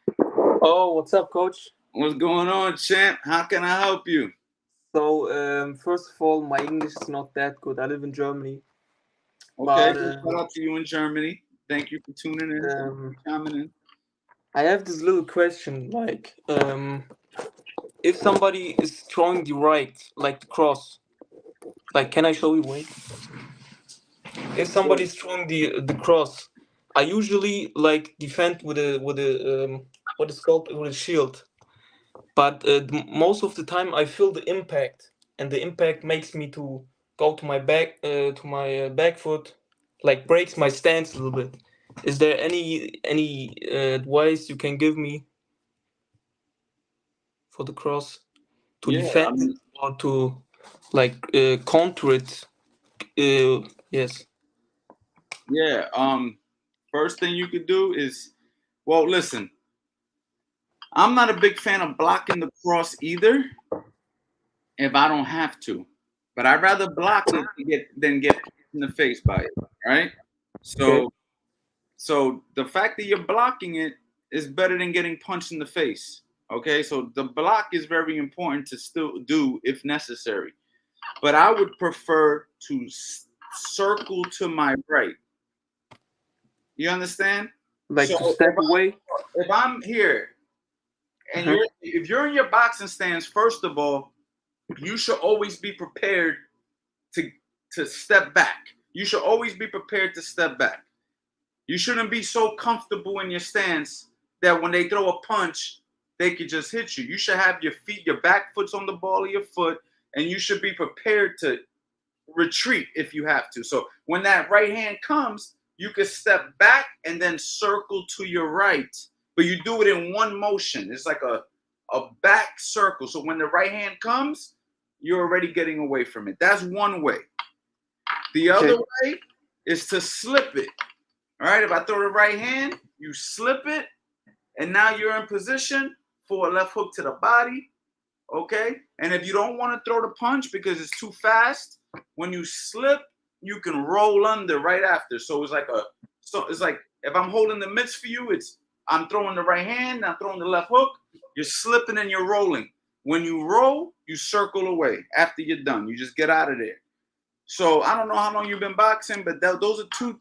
Oh, what's up, coach? What's going on, champ? How can I help you? So, first of all, my English is not that good. I live in Germany. Okay, But, shout out to you in Germany. Thank you for tuning in, coming in. I have this little question, like, if somebody is throwing the right, like the cross, like, can I show you? Wait. If somebody's throwing the cross, I usually like defend with a what is called with a shield, but most of the time I feel the impact, and the impact makes me to go to my back foot, like breaks my stance a little bit. Is there any advice you can give me for the cross to defend it or to like counter it? Yes. Yeah. First thing you could do is, well, listen. I'm not a big fan of blocking the cross either, if I don't have to. But I'd rather block it than get in the face by it. Right? So the fact that you're blocking it is better than getting punched in the face. Okay, so the block is very important to still do if necessary. But I would prefer to circle to my right. You understand? Like to step away? If I'm here and if you're in your boxing stance, first of all, you should always be prepared to step back. You should always be prepared to step back. You shouldn't be so comfortable in your stance that when they throw a punch, they could just hit you. You should have your feet, your back foot's on the ball of your foot, and you should be prepared to retreat if you have to. So when that right hand comes, you can step back and then circle to your right, but you do it in one motion. It's like a back circle. So when the right hand comes, you're already getting away from it. That's one way. The other way is to slip it. All right, if I throw the right hand, you slip it, and now you're in position for a left hook to the body. Okay, and if you don't want to throw the punch because it's too fast, when you slip, you can roll under right after. So it's like if I'm holding the mitts for you, I'm throwing the right hand, I'm throwing the left hook, you're slipping and you're rolling. When you roll, you circle away. After you're done, you just get out of there. So I don't know how long you've been boxing, but those are two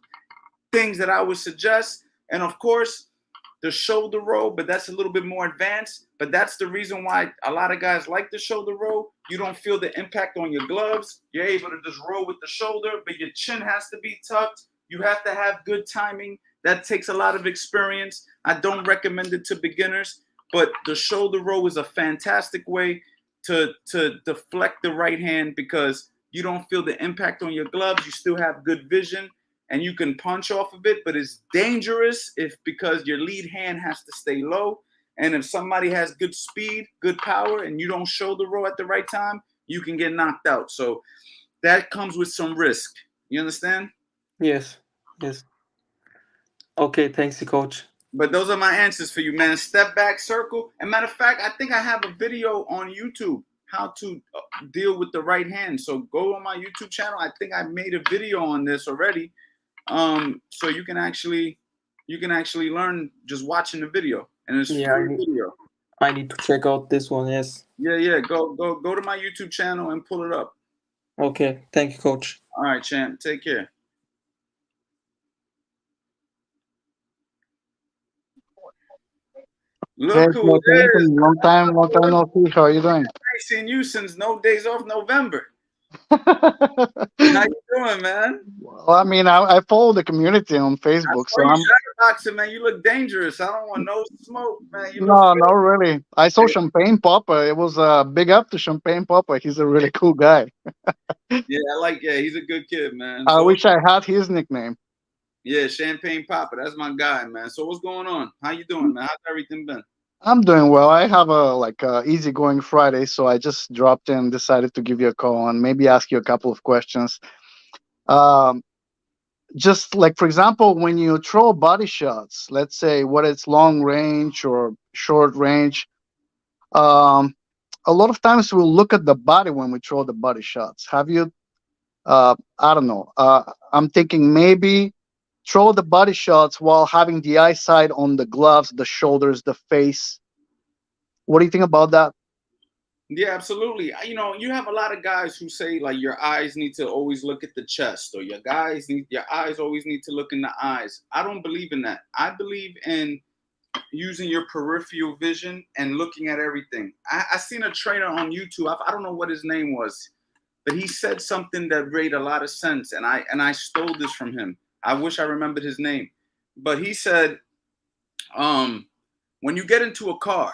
things that I would suggest. And of course, the shoulder roll, but that's a little bit more advanced. But that's the reason why a lot of guys like the shoulder roll. You don't feel the impact on your gloves. You're able to just roll with the shoulder, but your chin has to be tucked. You have to have good timing. That takes a lot of experience. I don't recommend it to beginners, but the shoulder roll is a fantastic way to deflect the right hand because you don't feel the impact on your gloves. You still have good vision. And you can punch off of it, but it's dangerous because your lead hand has to stay low. And if somebody has good speed, good power, and you don't shoulder roll at the right time, you can get knocked out. So that comes with some risk. You understand? Yes. Okay, thanks, coach. But those are my answers for you, man. Step back, circle. And matter of fact, I think I have a video on YouTube how to deal with the right hand. So go on my YouTube channel. I think I made a video on this already. So you can actually learn just watching the video, and it's Yeah, free video. I need to check out this one. Yes. Yeah. Go to my YouTube channel and pull it up. Okay. Thank you, coach. All right, champ. Take care. Hey, Look who Coach it is. Anthony, long time no see. How are you doing? I ain't seen you since no days off November. How you doing, man? Well, I mean, I follow the community on Facebook, so you I'm shadowboxing, man. You look dangerous. I don't want no smoke, man. You no, look not really. I saw Champagne Papa. It was big up to Champagne Papa. He's a really cool guy. Yeah, he's a good kid, man. I So, wish I had his nickname. yeah, Champagne Papa. That's my guy, man. So what's going on? How you doing, man? How's everything been? I'm doing well. I have a easygoing Friday, so I just dropped in, decided to give you a call and maybe ask you a couple of questions. Just like, for example, when you throw body shots, let's say whether it's long range or short range, a lot of times we'll look at the body when we throw the body shots. Have you, I don't know, I'm thinking maybe throw the body shots while having the eyesight on the gloves, the shoulders, the face. What do you think about that? Yeah, absolutely. You have a lot of guys who say like your eyes need to always look at the chest, or your eyes always need to look in the eyes. I don't believe in that. I believe in using your peripheral vision and looking at everything. I seen a trainer on YouTube. I don't know what his name was, but he said something that made a lot of sense, and I stole this from him. I wish I remembered his name, but he said, when you get into a car,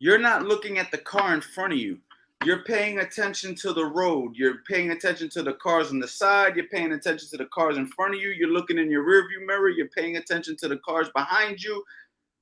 you're not looking at the car in front of you. You're paying attention to the road. You're paying attention to the cars on the side. You're paying attention to the cars in front of you. You're looking in your rearview mirror. You're paying attention to the cars behind you.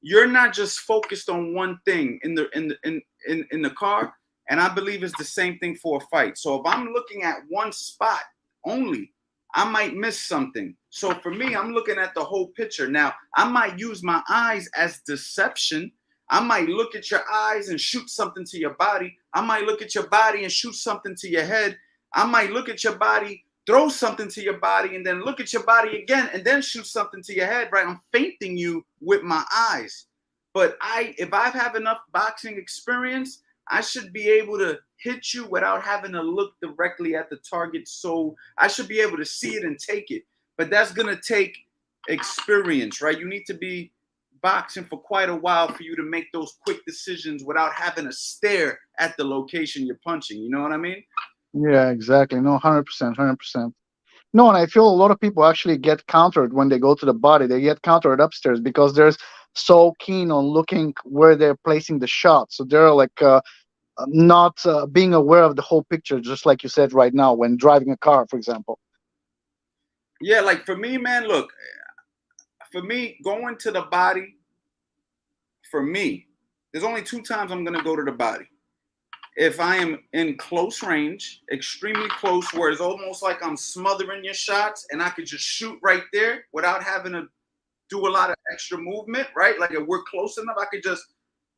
You're not just focused on one thing in the car. And I believe it's the same thing for a fight. So if I'm looking at one spot only, I might miss something. So for me, I'm looking at the whole picture. Now, I might use my eyes as deception. I might look at your eyes and shoot something to your body. I might look at your body and shoot something to your head. I might look at your body, throw something to your body, and then look at your body again and then shoot something to your head, right? I'm feinting you with my eyes. But if I have enough boxing experience, I should be able to hit you without having to look directly at the target. So I should be able to see it and take it. But that's going to take experience, right? You need to be boxing for quite a while for you to make those quick decisions without having to stare at the location you're punching. You know what I mean? Yeah, exactly. No, 100%, 100%. No, and I feel a lot of people actually get countered when they go to the body. They get countered upstairs because they're so keen on looking where they're placing the shot. So they're like not being aware of the whole picture, just like you said right now when driving a car, for example. Yeah, like for me, man, look, for me, going to the body, for me, there's only two times I'm going to go to the body. If I am in close range, extremely close, where it's almost like I'm smothering your shots and I could just shoot right there without having to do a lot of extra movement, right? Like if we're close enough, I could just,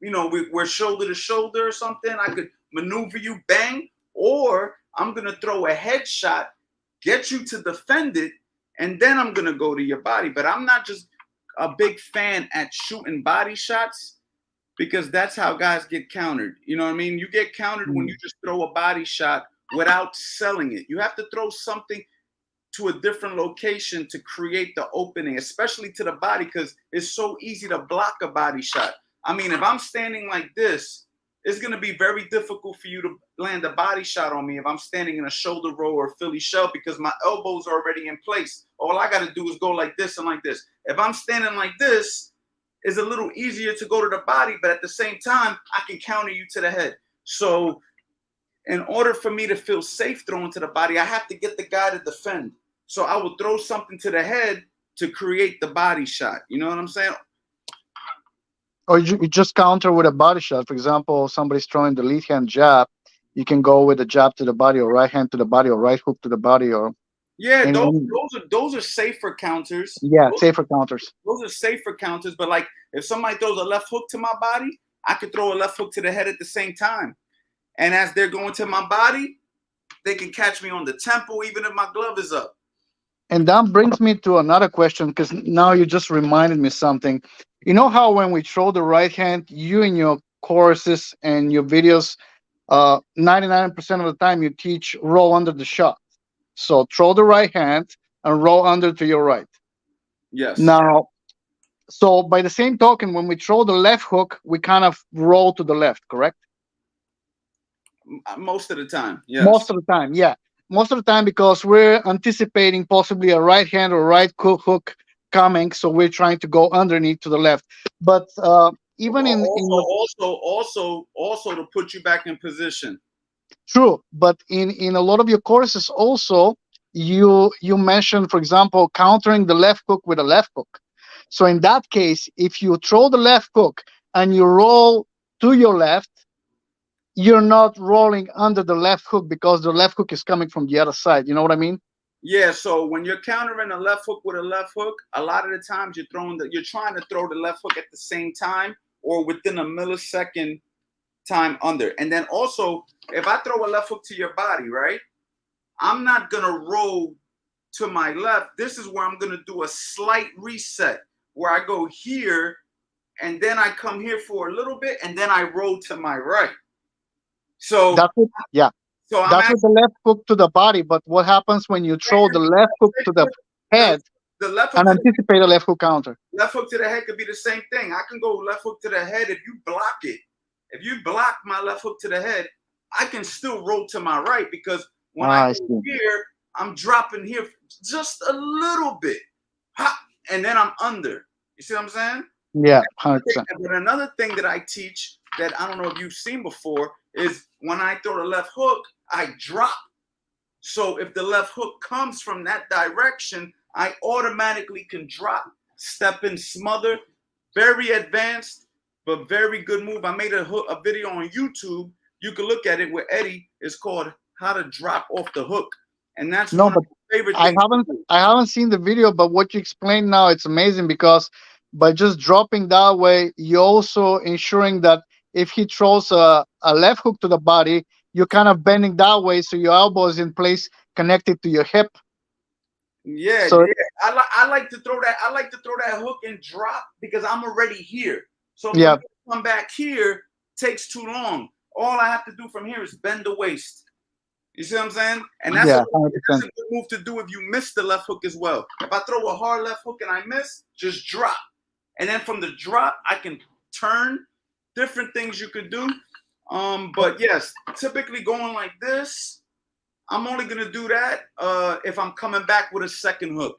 we're shoulder to shoulder or something. I could maneuver you, bang, or I'm going to throw a headshot, get you to defend it, and then I'm going to go to your body. But I'm not just a big fan at shooting body shots because that's how guys get countered. You know what I mean? You get countered when you just throw a body shot without selling it. You have to throw something to a different location to create the opening, especially to the body, because it's so easy to block a body shot. I mean, if I'm standing like this, it's going to be very difficult for you to land a body shot on me if I'm standing in a shoulder roll or Philly shell because my elbows are already in place. All I got to do is go like this and like this. If I'm standing like this, it's a little easier to go to the body, but at the same time, I can counter you to the head. So in order for me to feel safe throwing to the body, I have to get the guy to defend. So I will throw something to the head to create the body shot. You know what I'm saying? Or you just counter with a body shot. For example, somebody's throwing the lead hand jab. You can go with a jab to the body or right hand to the body or right hook to the body. Or yeah, those are safer counters. Yeah, safer counters. Those are safer counters. But like if somebody throws a left hook to my body, I could throw a left hook to the head at the same time. And as they're going to my body, they can catch me on the temple, even if my glove is up. And that brings me to another question, because now you just reminded me something. You know how when we throw the right hand, you in your courses and your videos, 99% of the time you teach roll under the shot. So throw the right hand and roll under to your right. Yes. Now, so by the same token, when we throw the left hook, we kind of roll to the left, correct? Most of the time, yes. Most of the time, yeah. Most of the time, because we're anticipating possibly a right hand or right hook coming, so we're trying to go underneath to the left. But even also to put you back in position. True, but in a lot of your courses also, you mentioned, for example, countering the left hook with a left hook. So in that case, if you throw the left hook and you roll to your left, you're not rolling under the left hook because the left hook is coming from the other side. You know what I mean? Yeah. So when you're countering a left hook with a left hook, a lot of the times you're trying to throw the left hook at the same time or within a millisecond time under. And then also, if I throw a left hook to your body, right, I'm not gonna roll to my left. This is where I'm gonna do a slight reset where I go here and then I come here for a little bit and then I roll to my right. So that's it. Yeah. So that's with the left hook to the body. But what happens when you throw the left hook to the head the left hook and anticipate a left hook counter? Left hook to the head could be the same thing. I can go left hook to the head if you block it. If you block my left hook to the head, I can still roll to my right because when I go here, I'm dropping here just a little bit. And then I'm under. You see what I'm saying? Yeah, 100%. But another thing that I teach that I don't know if you've seen before is when I throw the left hook, I drop. So if the left hook comes from that direction, I automatically can drop, step in, smother. Very advanced, but very good move. I made a video on YouTube. You can look at it with Eddie. It's called How to Drop Off the Hook. And that's one of my favorite things. I haven't seen the video, but what you explained now, it's amazing because by just dropping that way, you're also ensuring that if he throws a left hook to the body, you're kind of bending that way so your elbow is in place connected to your hip. Yeah, so, yeah. I like to throw that. I like to throw that hook and drop because I'm already here. So yeah, come back here takes too long. All I have to do from here is bend the waist. You see what I'm saying? And that's, that's a good move to do if you miss the left hook as well. If I throw a hard left hook and I miss, just drop. And then from the drop, I can turn. Different things you could do. But yes, typically going like this, I'm only gonna do that if I'm coming back with a second hook.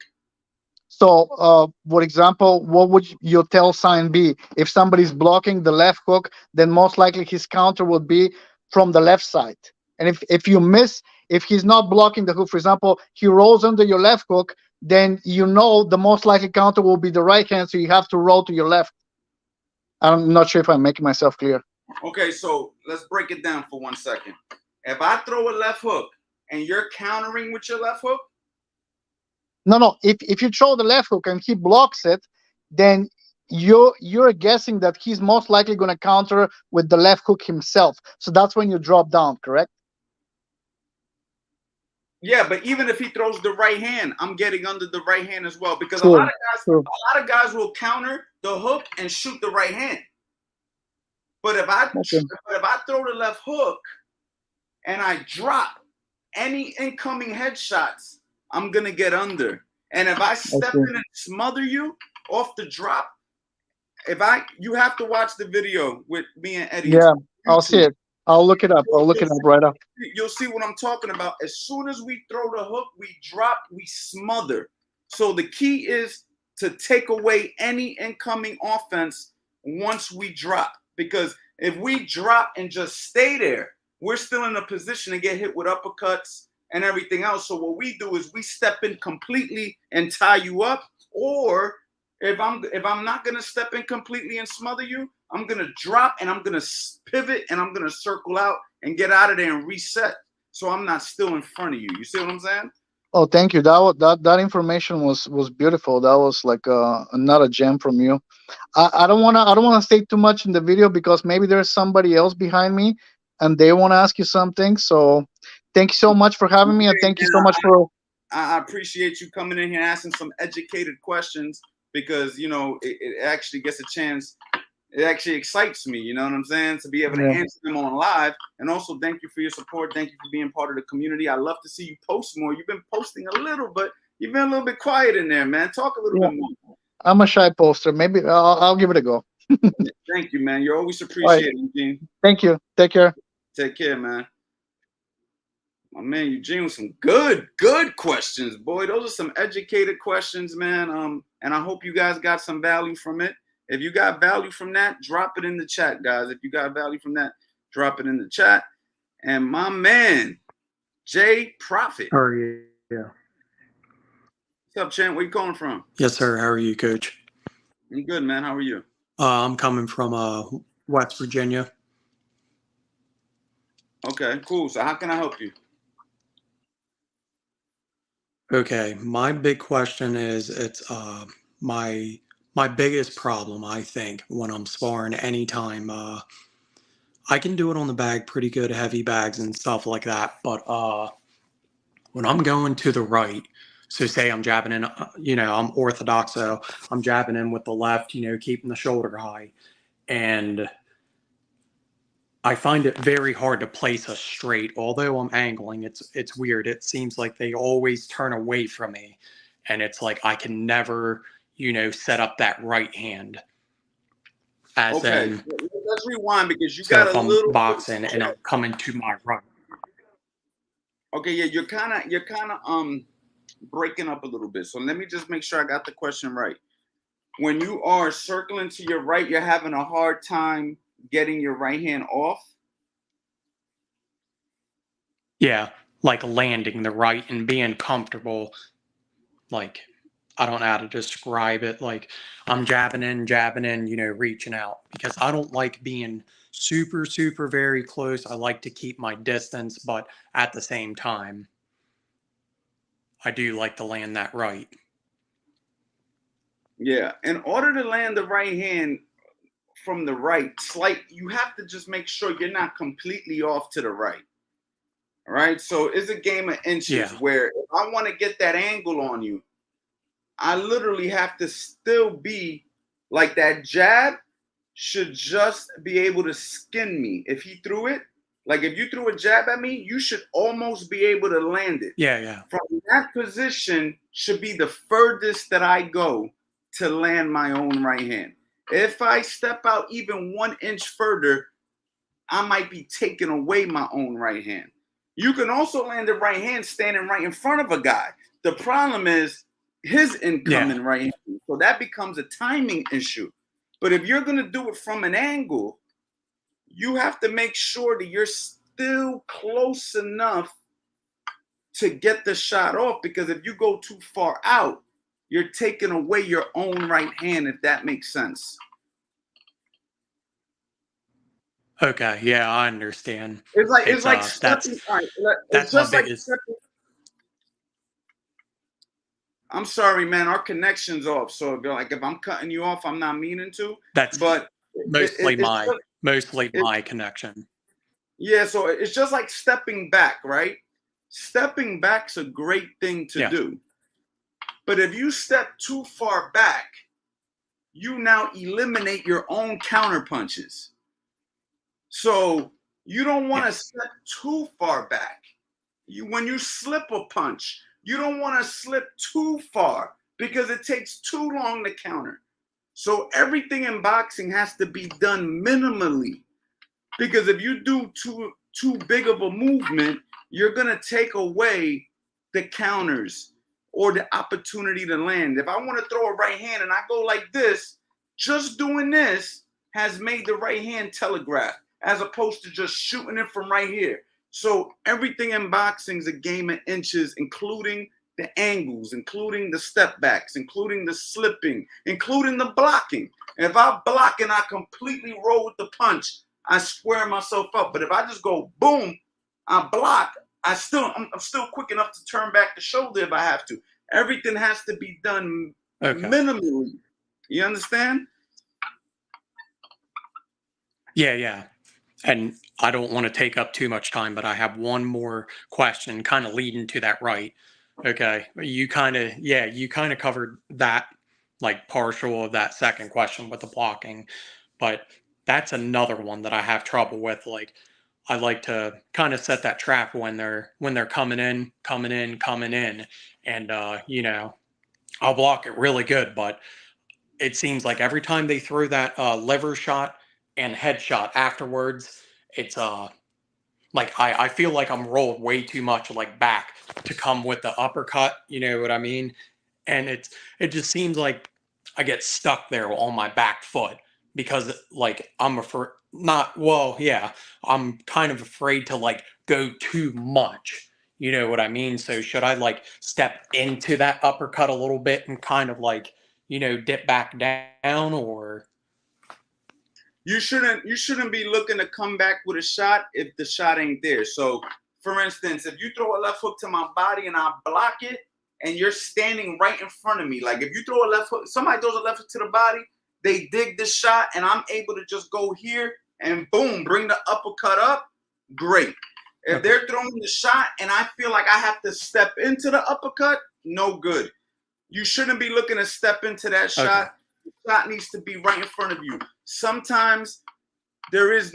So, for example, what would your tell sign be? If somebody's blocking the left hook, then most likely his counter would be from the left side. And if you miss, if he's not blocking the hook, for example, he rolls under your left hook, then you know the most likely counter will be the right hand, so you have to roll to your left. I'm not sure if I'm making myself clear. Okay, so let's break it down for 1 second. If I throw a left hook and you're countering with your left hook? No. If you throw the left hook and he blocks it, then you're guessing that he's most likely going to counter with the left hook himself. So that's when you drop down, correct? Yeah, but even if he throws the right hand, I'm getting under the right hand as well because a lot of guys will counter the hook and shoot the right hand. But if I throw the left hook and I drop any incoming headshots, I'm gonna get under. And if I step in and smother you off the drop, you have to watch the video with me and Eddie. Yeah, I'll see it. I'll look it up. I'll look it up right up. You'll see what I'm talking about. As soon as we throw the hook, we drop, we smother. So the key is to take away any incoming offense once we drop. Because if we drop and just stay there, we're still in a position to get hit with uppercuts and everything else. So what we do is we step in completely and tie you up. Or if I'm not gonna step in completely and smother you, I'm gonna drop and I'm gonna pivot and I'm gonna circle out and get out of there and reset. So I'm not still in front of you. You see what I'm saying? Oh, thank you. That information was beautiful. That was like another gem from you. I don't wanna say too much in the video because maybe there's somebody else behind me. and they want to ask you something. So thank you so much for having me, and Okay, thank you man, so much for. I appreciate you coming in here asking some educated questions because it actually gets a chance. It actually excites me, you know what I'm saying, to be able to Yeah. answer them on live. And also, thank you for your support. Thank you for being part of the community. I love to see you post more. You've been posting a little, but you've been a little bit quiet in there, man. Talk a little Yeah. bit more. I'm a shy poster. Maybe I'll give it a go. Thank you, man. You're always All right. appreciated, Eugene. Thank you. Take care. Take care, man. My man Eugene with some good questions, boy. Those are some educated questions, man. And I hope you guys got some value from it. If you got value from that, drop it in the chat, guys. If you got value from that, drop it in the chat. And my man, Jay Prophet. How are you? Yeah. What's up, Champ? Where you calling from? Yes, sir. How are you, Coach? I'm good, man. How are you? I'm coming from West Virginia. Okay, cool. So how can I help you? Okay, my big question is it's my biggest problem, I think, when I'm sparring anytime. I can do it on the bag pretty good, heavy bags and stuff like that, but when I'm going to the right, so say I'm jabbing in, I'm orthodox, so I'm jabbing in with the left, keeping the shoulder high, and I find it very hard to place a straight. Although I'm angling, it's weird. It seems like they always turn away from me, and it's like I can never, set up that right hand. As Okay, in, let's rewind because you so got if a I'm little. boxing and I'm coming to my right. Okay, yeah, you're kind of breaking up a little bit. So let me just make sure I got the question right. When you are circling to your right, you're having a hard time getting your right hand off. Yeah, like landing the right and being comfortable. Like, I don't know how to describe it. Like, I'm jabbing in, reaching out, because I don't like being super, super very close. I like to keep my distance, but at the same time, I do like to land that right. Yeah, in order to land the right hand from the right, you have to just make sure you're not completely off to the right. All right, so it's a game of inches where if I want to get that angle on you, I literally have to still be like that jab should just be able to skin me. If he threw it, like if you threw a jab at me, you should almost be able to land it. Yeah. From that position should be the furthest that I go to land my own right hand. If I step out even 1 inch further, I might be taking away my own right hand. You can also land the right hand standing right in front of a guy. The problem is his incoming right hand. So that becomes a timing issue. But if you're going to do it from an angle, you have to make sure that you're still close enough to get the shot off, because if you go too far out, you're taking away your own right hand, if that makes sense. Okay, yeah, I understand. It's like stepping. That's just my like biggest. stepping. I'm sorry, man. Our connection's off. So if I'm cutting you off, I'm not meaning to. That's mostly my connection. Yeah, so it's just like stepping back, right? Stepping back's a great thing to do. But if you step too far back, you now eliminate your own counter punches. So you don't want to step too far back. When you slip a punch, you don't want to slip too far because it takes too long to counter. So everything in boxing has to be done minimally, because if you do too big of a movement, you're going to take away the counters or the opportunity to land. If I want to throw a right hand and I go like this, just doing this has made the right hand telegraph, as opposed to just shooting it from right here. So everything in boxing is a game of inches, including the angles, including the step backs, including the slipping, including the blocking. And if I block and I completely roll with the punch, I square myself up. But if I just go boom, I block, I'm still quick enough to turn back the shoulder if I have to. Everything has to be done minimally. You understand? Yeah. and I don't want to take up too much time, but I have one more question kind of leading to that, right? Okay. You kind of covered that, like partial of that second question with the blocking, but that's another one that I have trouble with. Like, I like to kind of set that trap when they're coming in, and I'll block it really good, but it seems like every time they throw that liver shot and headshot afterwards, it's like I feel like I'm rolled way too much like back to come with the uppercut. You know what I mean? And it just seems like I get stuck there on my back foot because like I'm afraid not well, yeah, I'm kind of afraid to like go too much. You know what I mean? So should I like step into that uppercut a little bit and kind of like, dip back down or You shouldn't be looking to come back with a shot if the shot ain't there. So, for instance, if you throw a left hook to my body and I block it, and you're standing right in front of me, like if you throw a left hook, somebody throws a left hook to the body, they dig the shot, and I'm able to just go here and boom, bring the uppercut up. Great. If they're throwing the shot and I feel like I have to step into the uppercut, no good. You shouldn't be looking to step into that shot. The shot needs to be right in front of you. Sometimes there is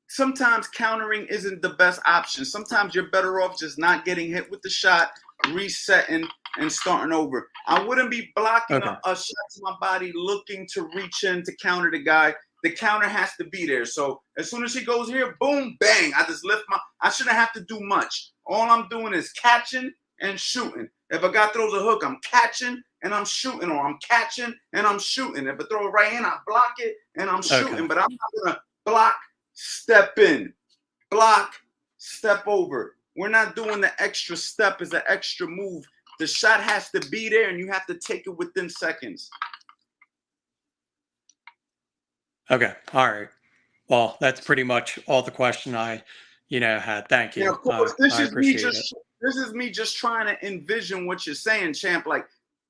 sometimes countering isn't the best option. Sometimes you're better off just not getting hit with the shot, resetting, and starting over. I wouldn't be blocking a shot to my body looking to reach in to counter the guy. The counter has to be there. So as soon as he goes here, boom, bang, I just lift I shouldn't have to do much. All I'm doing is catching and shooting. If a guy throws a hook, I'm catching and I'm shooting, or I'm catching and I'm shooting. If I throw it right in, I block it and I'm shooting. But I'm not going to block, step in, block, step over. We're not doing the extra step as an extra move. The shot has to be there and you have to take it within seconds. Okay. All right. Well, that's pretty much all the question I, had. Thank you. Yeah, of course. I appreciate it. This is me just trying to envision what you're saying, champ. Like,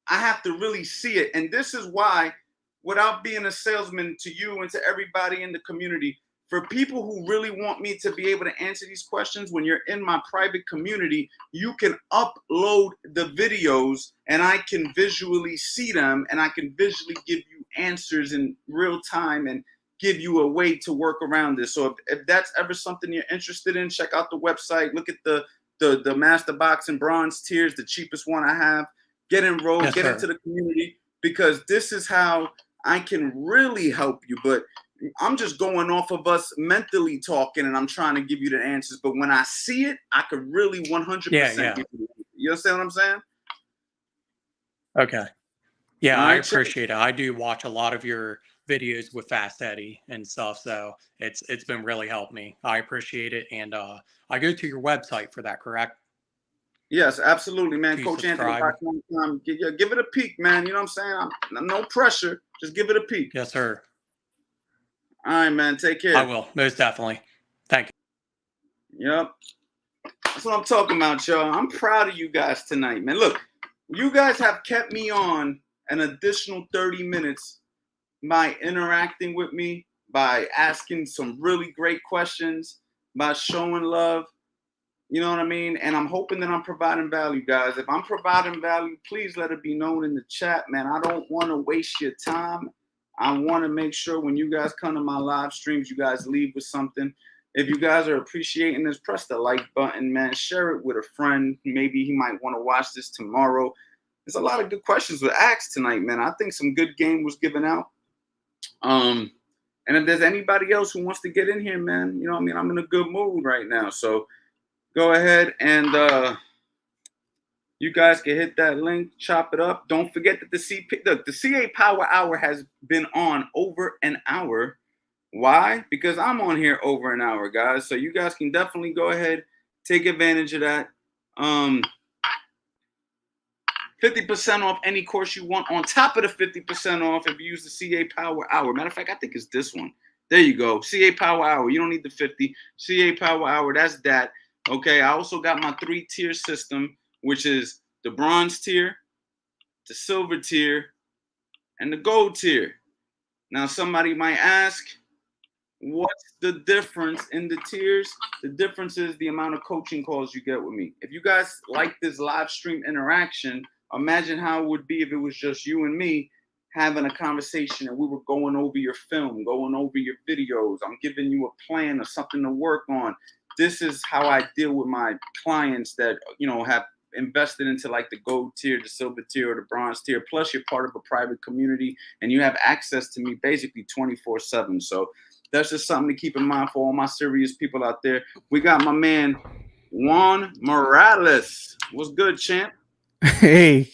I have to really see it. And this is why, without being a salesman to you and to everybody in the community, for people who really want me to be able to answer these questions, when you're in my private community, you can upload the videos and I can visually see them and I can visually give you answers in real time and give you a way to work around this. So if that's ever something you're interested in, check out the website. Look at the Master Boxing Bronze tiers, the cheapest one I have. Get enrolled, Yes, get sir. into the community, because this is how I can really help you. But I'm just going off of us mentally talking and I'm trying to give you the answers. But when I see it, I could really 100% give you. You understand what I'm saying? Okay. Yeah, All I right, check. appreciate it. I do watch a lot of your videos with Fast Eddie and stuff, so it's been really helped me. I appreciate it, and I go to your website for that, correct? Yes, absolutely, man. To Coach subscribe. Anthony.com. Give it a peek, man. You know what I'm saying? No pressure. Just give it a peek. Yes, sir. All right, man. Take care. I will, most definitely. Thank you. Yep. That's what I'm talking about, y'all. I'm proud of you guys tonight, man. Look, you guys have kept me on an additional 30 minutes by interacting with me, by asking some really great questions, by showing love. You know what I mean? And I'm hoping that I'm providing value, guys. If I'm providing value, please let it be known in the chat, man. I don't want to waste your time. I want to make sure when you guys come to my live streams, you guys leave with something. If you guys are appreciating this, press the like button, man. Share it with a friend. Maybe he might want to watch this tomorrow. There's a lot of good questions with asked tonight, man. I think some good game was given out. And if there's anybody else who wants to get in here, man, you know what I mean? I'm in a good mood right now. So go ahead and you guys can hit that link, chop it up. Don't forget that the CA Power Hour has been on over an hour. Why? Because I'm on here over an hour, guys. So you guys can definitely go ahead, take advantage of that. 50% off any course you want on top of the 50% off if you use the CA Power Hour. Matter of fact, I think it's this one. There you go. CA Power Hour. You don't need the 50. CA Power Hour. That's that. Okay. I also got my 3-tier system, which is the bronze tier, the silver tier, and the gold tier. Now, somebody might ask, What's the difference in the tiers? The difference is the amount of coaching calls you get with me. If you guys like this live stream interaction, imagine how it would be if it was just you and me having a conversation and we were going over your film, going over your videos. I'm giving you a plan or something to work on. This is how I deal with my clients that, have invested into like the gold tier, the silver tier, or the bronze tier. Plus, you're part of a private community and you have access to me basically 24/7. So that's just something to keep in mind for all my serious people out there. We got my man Juan Morales. What's good, champ? Hey,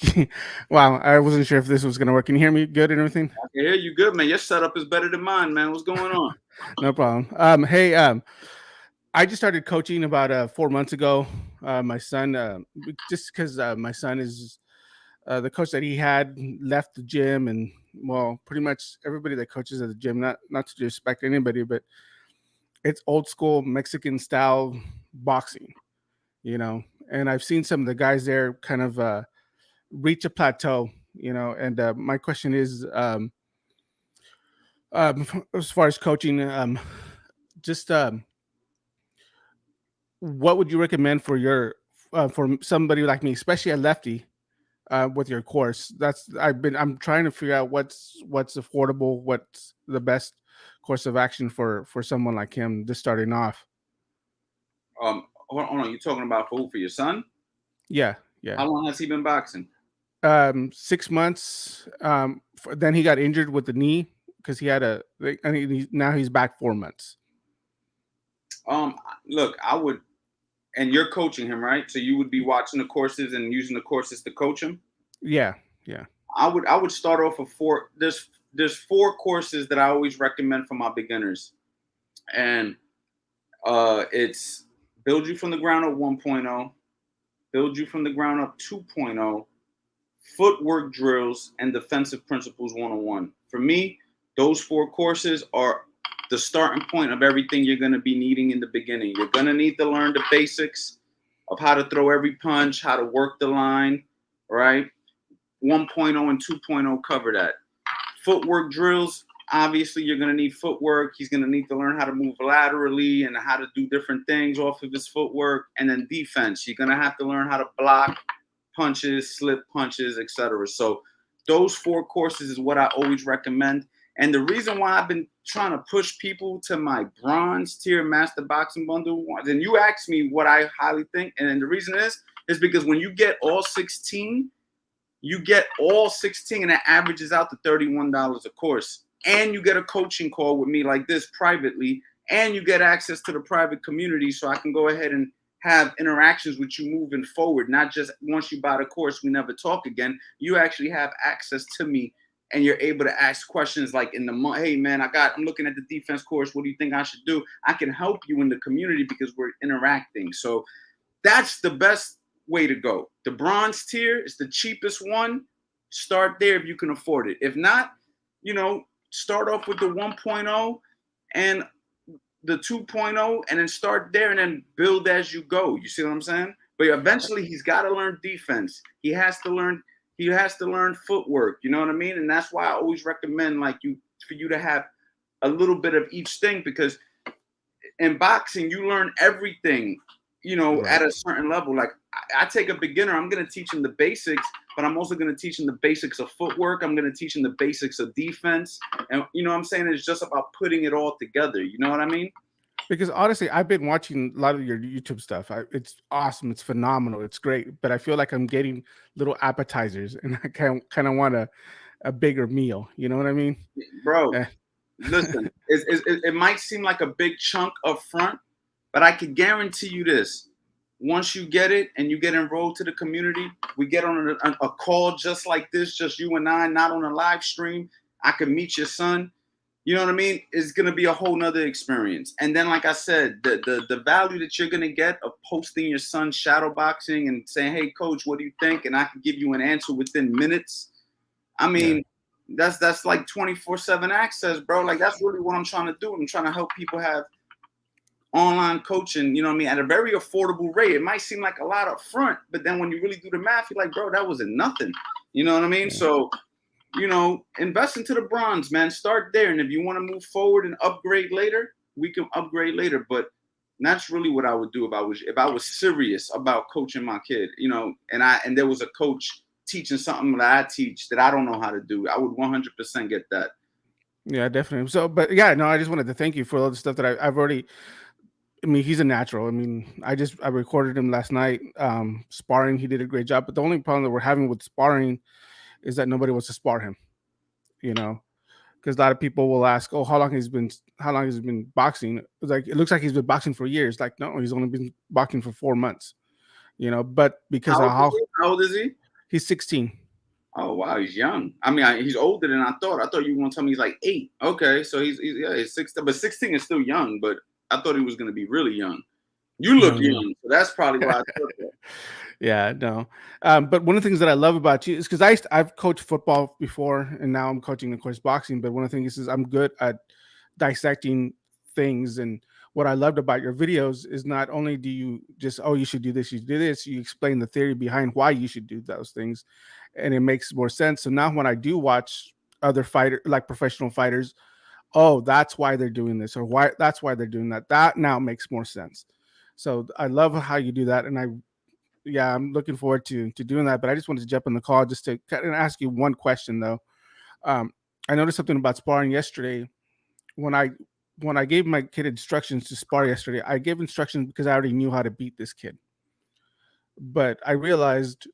wow, I wasn't sure if this was going to work. Can you hear me good and everything? I can hear you good, man. Your setup is better than mine, man. What's going on? No problem. Hey, I just started coaching about 4 months ago. My son, just because my son is the coach that he had left the gym, and well, pretty much everybody that coaches at the gym, not to disrespect anybody, but it's old school Mexican style boxing, and I've seen some of the guys there kind of reach a plateau, and my question is, as far as coaching, just what would you recommend for for somebody like me, especially a lefty, with your course? I'm trying to figure out what's affordable, what's the best course of action for someone like him just starting off. Hold on, you're talking about for your son? Yeah. How long has he been boxing? 6 months. Then he got injured with the knee because he had now he's back 4 months. Look, I would, and you're coaching him, right? So you would be watching the courses and using the courses to coach him? Yeah. I would start off with 4. There's 4 courses that I always recommend for my beginners. And it's Build You from the Ground Up 1.0, Build You from the Ground Up 2.0, Footwork Drills, and Defensive Principles 101. For me, those 4 courses are the starting point of everything you're going to be needing in the beginning. You're going to need to learn the basics of how to throw every punch, how to work the line, right? 1.0 and 2.0 cover that. Footwork drills, obviously you're going to need footwork. He's going to need to learn how to move laterally and how to do different things off of his footwork. And then defense, you're going to have to learn how to block punches, slip punches, etc. So those 4 courses is what I always recommend. And the reason why I've been trying to push people to my bronze tier master boxing bundle, and you asked me what I highly think, and the reason is because when you get all 16, and it averages out to $31 a course, and you get a coaching call with me like this privately, and you get access to the private community, so I can go ahead and have interactions with you moving forward. Not just once you buy the course, we never talk again. You actually have access to me. And you're able to ask questions like hey man, I'm looking at the defense course. What do you think I should do? I can help you in the community because we're interacting. So that's the best way to go. The bronze tier is the cheapest one. Start there if you can afford it. If not, start off with the 1.0 and the 2.0 and then start there and then build as you go. You see what I'm saying? But eventually he's got to learn defense. He has to learn footwork, you know what I mean? And that's why I always recommend for you to have a little bit of each thing, because in boxing, you learn everything, right, at a certain level. Like I take a beginner, I'm going to teach him the basics, but I'm also going to teach him the basics of footwork. I'm going to teach him the basics of defense. And you know what I'm saying? It's just about putting it all together. You know what I mean? Because honestly, I've been watching a lot of your YouTube stuff. It's awesome. It's phenomenal. It's great. But I feel like I'm getting little appetizers, and I kind of want a bigger meal. You know what I mean? Bro, listen, it might seem like a big chunk up front, but I can guarantee you this. Once you get it and you get enrolled to the community, we get on a call just like this, just you and I, not on a live stream. I can meet your son. You know what I mean? It's going to be a whole nother experience. And then, like I said, the value that you're going to get of posting your son's shadow boxing and saying, hey, coach, what do you think? And I can give you an answer within minutes. I mean, that's like 24/7 access, bro. Like, that's really what I'm trying to do. I'm trying to help people have online coaching, you know what I mean, at a very affordable rate. It might seem like a lot up front, but then when you really do the math, you're like, bro, that wasn't nothing. You know what I mean? So you know, invest into the bronze, man. Start there. And if you want to move forward and upgrade later, we can upgrade later. But that's really what I would do if I was serious about coaching my kid, you know, and there was a coach teaching something that I teach that I don't know how to do. I would 100% get that. Yeah, definitely. So, but yeah, no, I just wanted to thank you for all the stuff that I've already. I mean, he's a natural. I mean, I recorded him last night, sparring. He did a great job. But the only problem that we're having with sparring is that nobody wants to spar him. You know, because a lot of people will ask, "Oh, how long has he been boxing?" It's like, it looks like he's been boxing for years. Like, no, he's only been boxing for 4 months. You know, but because of How old is he? He's 16. Oh wow, he's young. I mean, he's older than I thought. I thought you were gonna tell me he's like 8. Okay, so he's 16, but 16 is still young. But I thought he was gonna be really young. You look young, so that's probably why I thought that. Yeah, no. But one of the things that I love about you is because I've coached football before, and now I'm coaching, of course, boxing. But one of the things is I'm good at dissecting things. And what I loved about your videos is not only do you just, oh, you should do this, you should do this, you explain the theory behind why you should do those things, and it makes more sense. So now when I do watch other professional fighters, oh, that's why they're doing this, or that's why they're doing that. That now makes more sense. So I love how you do that, and I'm looking forward to doing that. But I just wanted to jump on the call just to kind of ask you one question though. I noticed something about sparring yesterday. When I gave my kid instructions to spar yesterday, I gave instructions because I already knew how to beat this kid. But I realized,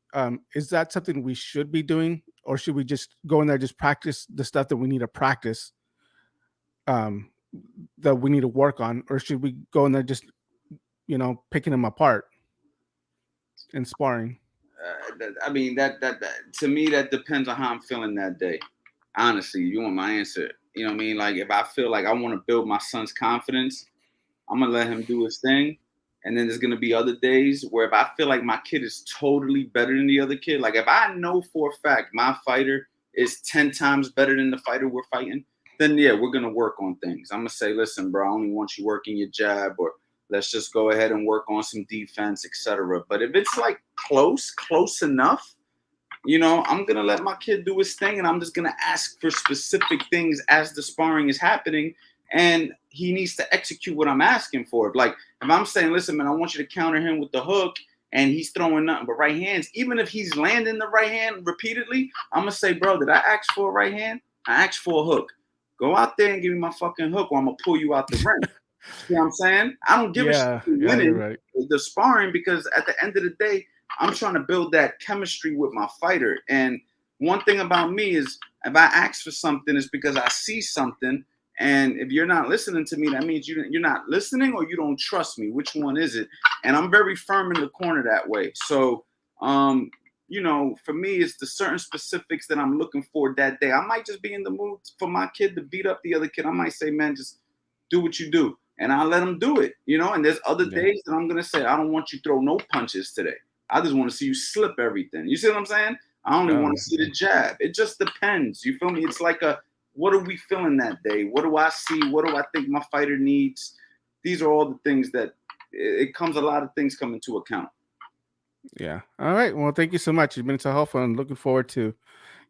is that something we should be doing, or should we just go in there, just practice the stuff that we need to practice, that we need to work on, or should we go in there just, picking them apart in sparring? I mean, that to me, that depends on how I'm feeling that day. Honestly, you want my answer. You know what I mean? Like, if I feel like I want to build my son's confidence, I'm going to let him do his thing. And then there's going to be other days where if I feel like my kid is totally better than the other kid, like if I know for a fact my fighter is 10 times better than the fighter we're fighting, then yeah, we're going to work on things. I'm going to say, listen, bro, I only want you working your jab, or let's just go ahead and work on some defense, etc. But if it's like close enough, I'm going to let my kid do his thing, and I'm just going to ask for specific things as the sparring is happening, and he needs to execute what I'm asking for. Like, if I'm saying, listen, man, I want you to counter him with the hook, and he's throwing nothing but right hands, even if he's landing the right hand repeatedly, I'm going to say, bro, did I ask for a right hand? I asked for a hook. Go out there and give me my fucking hook, or I'm going to pull you out the ring. You know what I'm saying? I don't give a shit winning the sparring, because at the end of the day, I'm trying to build that chemistry with my fighter. And one thing about me is, if I ask for something, it's because I see something. And if you're not listening to me, that means you're not listening, or you don't trust me. Which one is it? And I'm very firm in the corner that way. So, for me, it's the certain specifics that I'm looking for that day. I might just be in the mood for my kid to beat up the other kid. I might say, man, just do what you do. And I'll let him do it, And there's other days that I'm going to say, I don't want you to throw no punches today. I just want to see you slip everything. You see what I'm saying? I only want to see the jab. It just depends. You feel me? It's like what are we feeling that day? What do I see? What do I think my fighter needs? These are all the things that a lot of things come into account. Yeah. All right. Well, thank you so much. You've been so helpful, and looking forward to,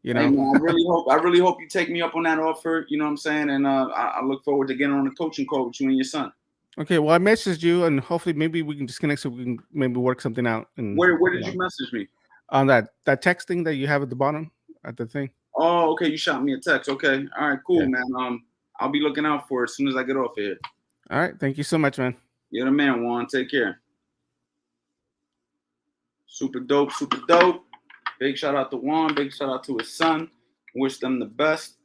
Hey, man, I really hope you take me up on that offer. You know what I'm saying? And I look forward to getting on a coaching call with you and your son. Okay. Well, I messaged you, and hopefully maybe we can disconnect so we can maybe work something out. And where did you message me? On that text thing that you have at the bottom at the thing. Oh, okay. You shot me a text. Okay. All right. Cool, man. I'll be looking out for it as soon as I get off here. All right. Thank you so much, man. You're the man, Juan. Take care. Super dope. Super dope. Big shout out to Juan. Big shout out to his son. Wish them the best.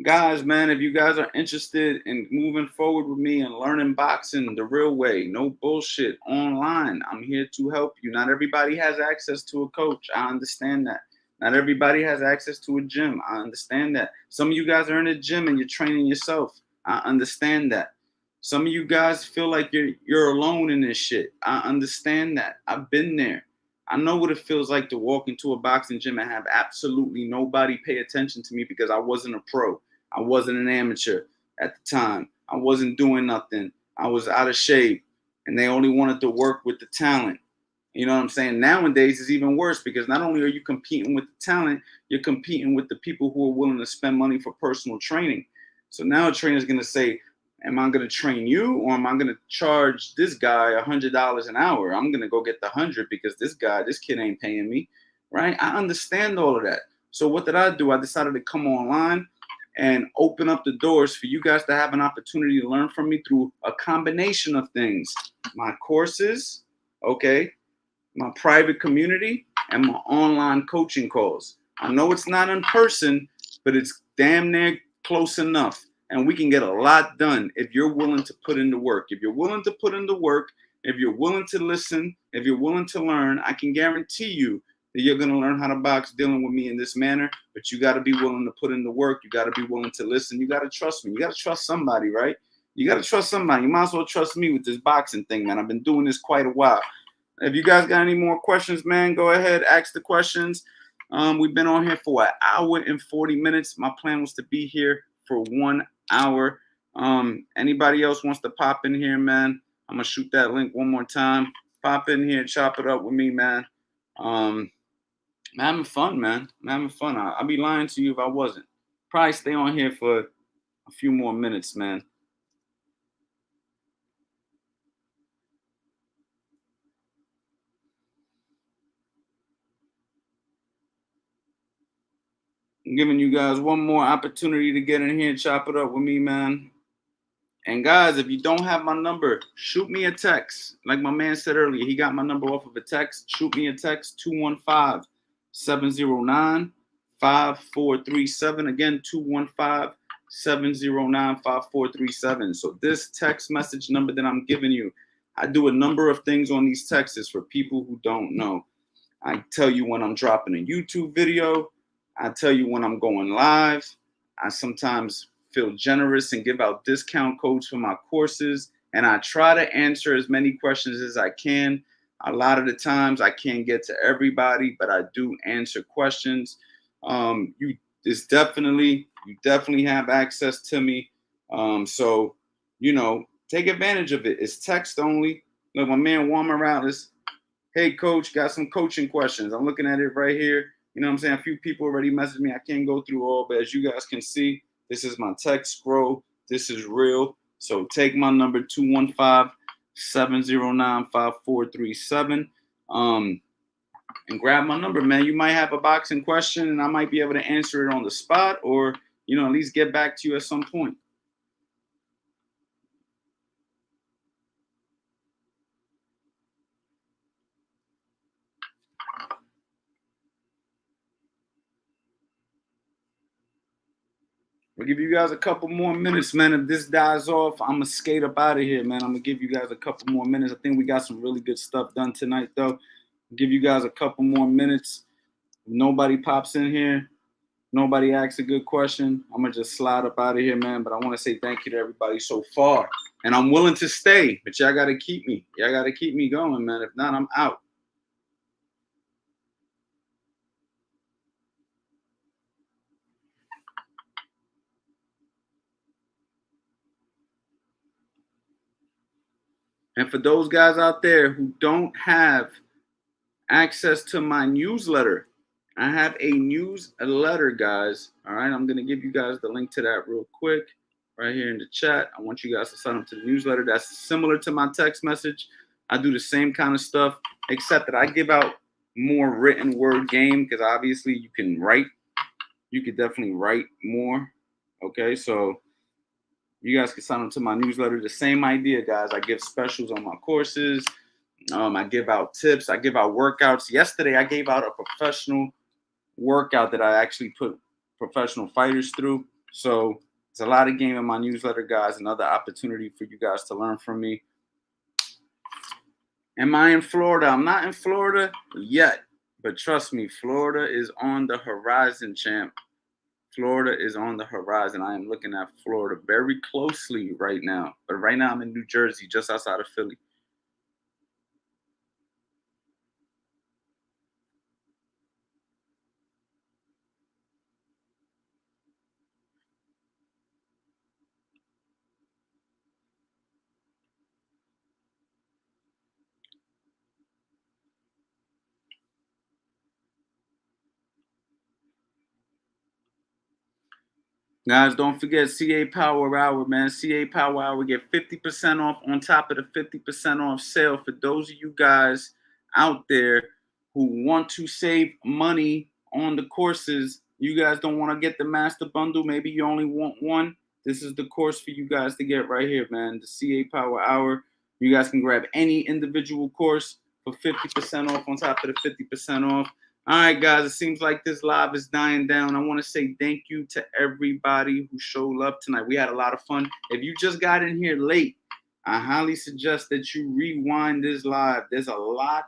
Guys, man, if you guys are interested in moving forward with me and learning boxing the real way, no bullshit, online, I'm here to help you. Not everybody has access to a coach. I understand that. Not everybody has access to a gym. I understand that. Some of you guys are in a gym and you're training yourself. I understand that. Some of you guys feel like you're alone in this shit. I understand that. I've been there. I know what it feels like to walk into a boxing gym and have absolutely nobody pay attention to me because I wasn't a pro. I wasn't an amateur at the time. I wasn't doing nothing. I was out of shape, and they only wanted to work with the talent. You know what I'm saying? Nowadays it's even worse because not only are you competing with the talent, you're competing with the people who are willing to spend money for personal training. So now a trainer is going to say, am I going to train you, or am I going to charge this guy $100 an hour? I'm going to go get the 100 because this kid ain't paying me, right? I understand all of that. So what did I do? I decided to come online and open up the doors for you guys to have an opportunity to learn from me through a combination of things. My courses, okay, my private community, and my online coaching calls. I know it's not in person, but it's damn near close enough. And we can get a lot done if you're willing to put in the work. If you're willing to put in the work, if you're willing to listen, if you're willing to learn, I can guarantee you that you're going to learn how to box dealing with me in this manner. But you got to be willing to put in the work. You got to be willing to listen. You got to trust me. You got to trust somebody, right? You got to trust somebody. You might as well trust me with this boxing thing, man. I've been doing this quite a while. If you guys got any more questions, man, go ahead, ask the questions. We've been on here for 1 hour and 40 minutes. My plan was to be here for 1 hour. Anybody else wants to pop in here, man? I'm going to shoot that link one more time. Pop in here, chop it up with me, man. I'm having fun, man. I'm having fun. I'd be lying to you if I wasn't. Probably stay on here for a few more minutes, man. I'm giving you guys one more opportunity to get in here and chop it up with me, man. And guys, if you don't have my number, shoot me a text. Like my man said earlier, he got my number off of a text. Shoot me a text, 215-709-5437. Again, 215-709-5437. So this text message number that I'm giving you, I do a number of things on these texts for people who don't know. I tell you when I'm dropping a YouTube video. I tell you when I'm going live. I sometimes feel generous and give out discount codes for my courses. And I try to answer as many questions as I can. A lot of the times I can't get to everybody, but I do answer questions. You definitely have access to me. So, take advantage of it. It's text only. Look, my man Juan Morales. Hey, coach, got some coaching questions. I'm looking at it right here. You know what I'm saying? A few people already messaged me. I can't go through all, but as you guys can see, this is my text scroll. This is real. So take my number, 215-709-5437. And grab my number, man. You might have a boxing question, and I might be able to answer it on the spot or, at least get back to you at some point. We'll give you guys a couple more minutes, man. If this dies off, I'm going to skate up out of here, man. I'm going to give you guys a couple more minutes. I think we got some really good stuff done tonight, though. I'll give you guys a couple more minutes. If nobody pops in here, nobody asks a good question, I'm going to just slide up out of here, man. But I want to say thank you to everybody so far. And I'm willing to stay, but y'all got to keep me. Y'all got to keep me going, man. If not, I'm out. And for those guys out there who don't have access to my newsletter, I have a newsletter, guys. All right, I'm going to give you guys the link to that real quick right here in the chat. I want you guys to sign up to the newsletter. That's similar to my text message. I do the same kind of stuff, except that I give out more written word game because obviously you can write. You could definitely write more. Okay, so you guys can sign up to my newsletter. The same idea, guys. I give specials on my courses. I give out tips. I give out workouts. Yesterday, I gave out a professional workout that I actually put professional fighters through. So it's a lot of game in my newsletter, guys. Another opportunity for you guys to learn from me. Am I in Florida? I'm not in Florida yet, but trust me, Florida is on the horizon, champ. Florida is on the horizon. I am looking at Florida very closely right now. But right now I'm in New Jersey, just outside of Philly. Guys, don't forget CA Power Hour, man. CA Power Hour, get 50% off on top of the 50% off sale for those of you guys out there who want to save money on the courses. You guys don't want to get the master bundle. Maybe you only want one. This is the course for you guys to get right here, man. The CA Power Hour. You guys can grab any individual course for 50% off on top of the 50% off. All right, guys, it seems like this live is dying down. I want to say thank you to everybody who showed up tonight. We had a lot of fun. If you just got in here late, I highly suggest that you rewind this live. There's a lot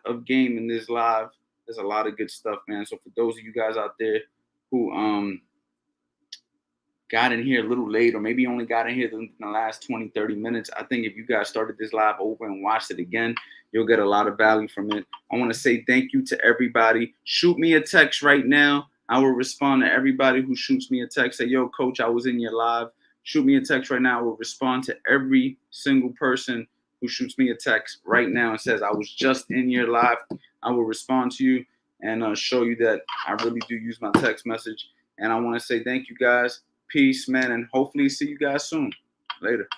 of game in this live. There's a lot of good stuff, man. So for those of you guys out there who got in here a little late, or maybe only got in here in the last 20, 30 minutes, I think if you guys started this live over and watched it again, you'll get a lot of value from it. I want to say thank you to everybody. Shoot me a text right now. I will respond to everybody who shoots me a text. Say, yo, coach, I was in your live. Shoot me a text right now. I will respond to every single person who shoots me a text right now and says, I was just in your live. I will respond to you and show you that I really do use my text message. And I want to say thank you guys. Peace, man, and hopefully see you guys soon. Later.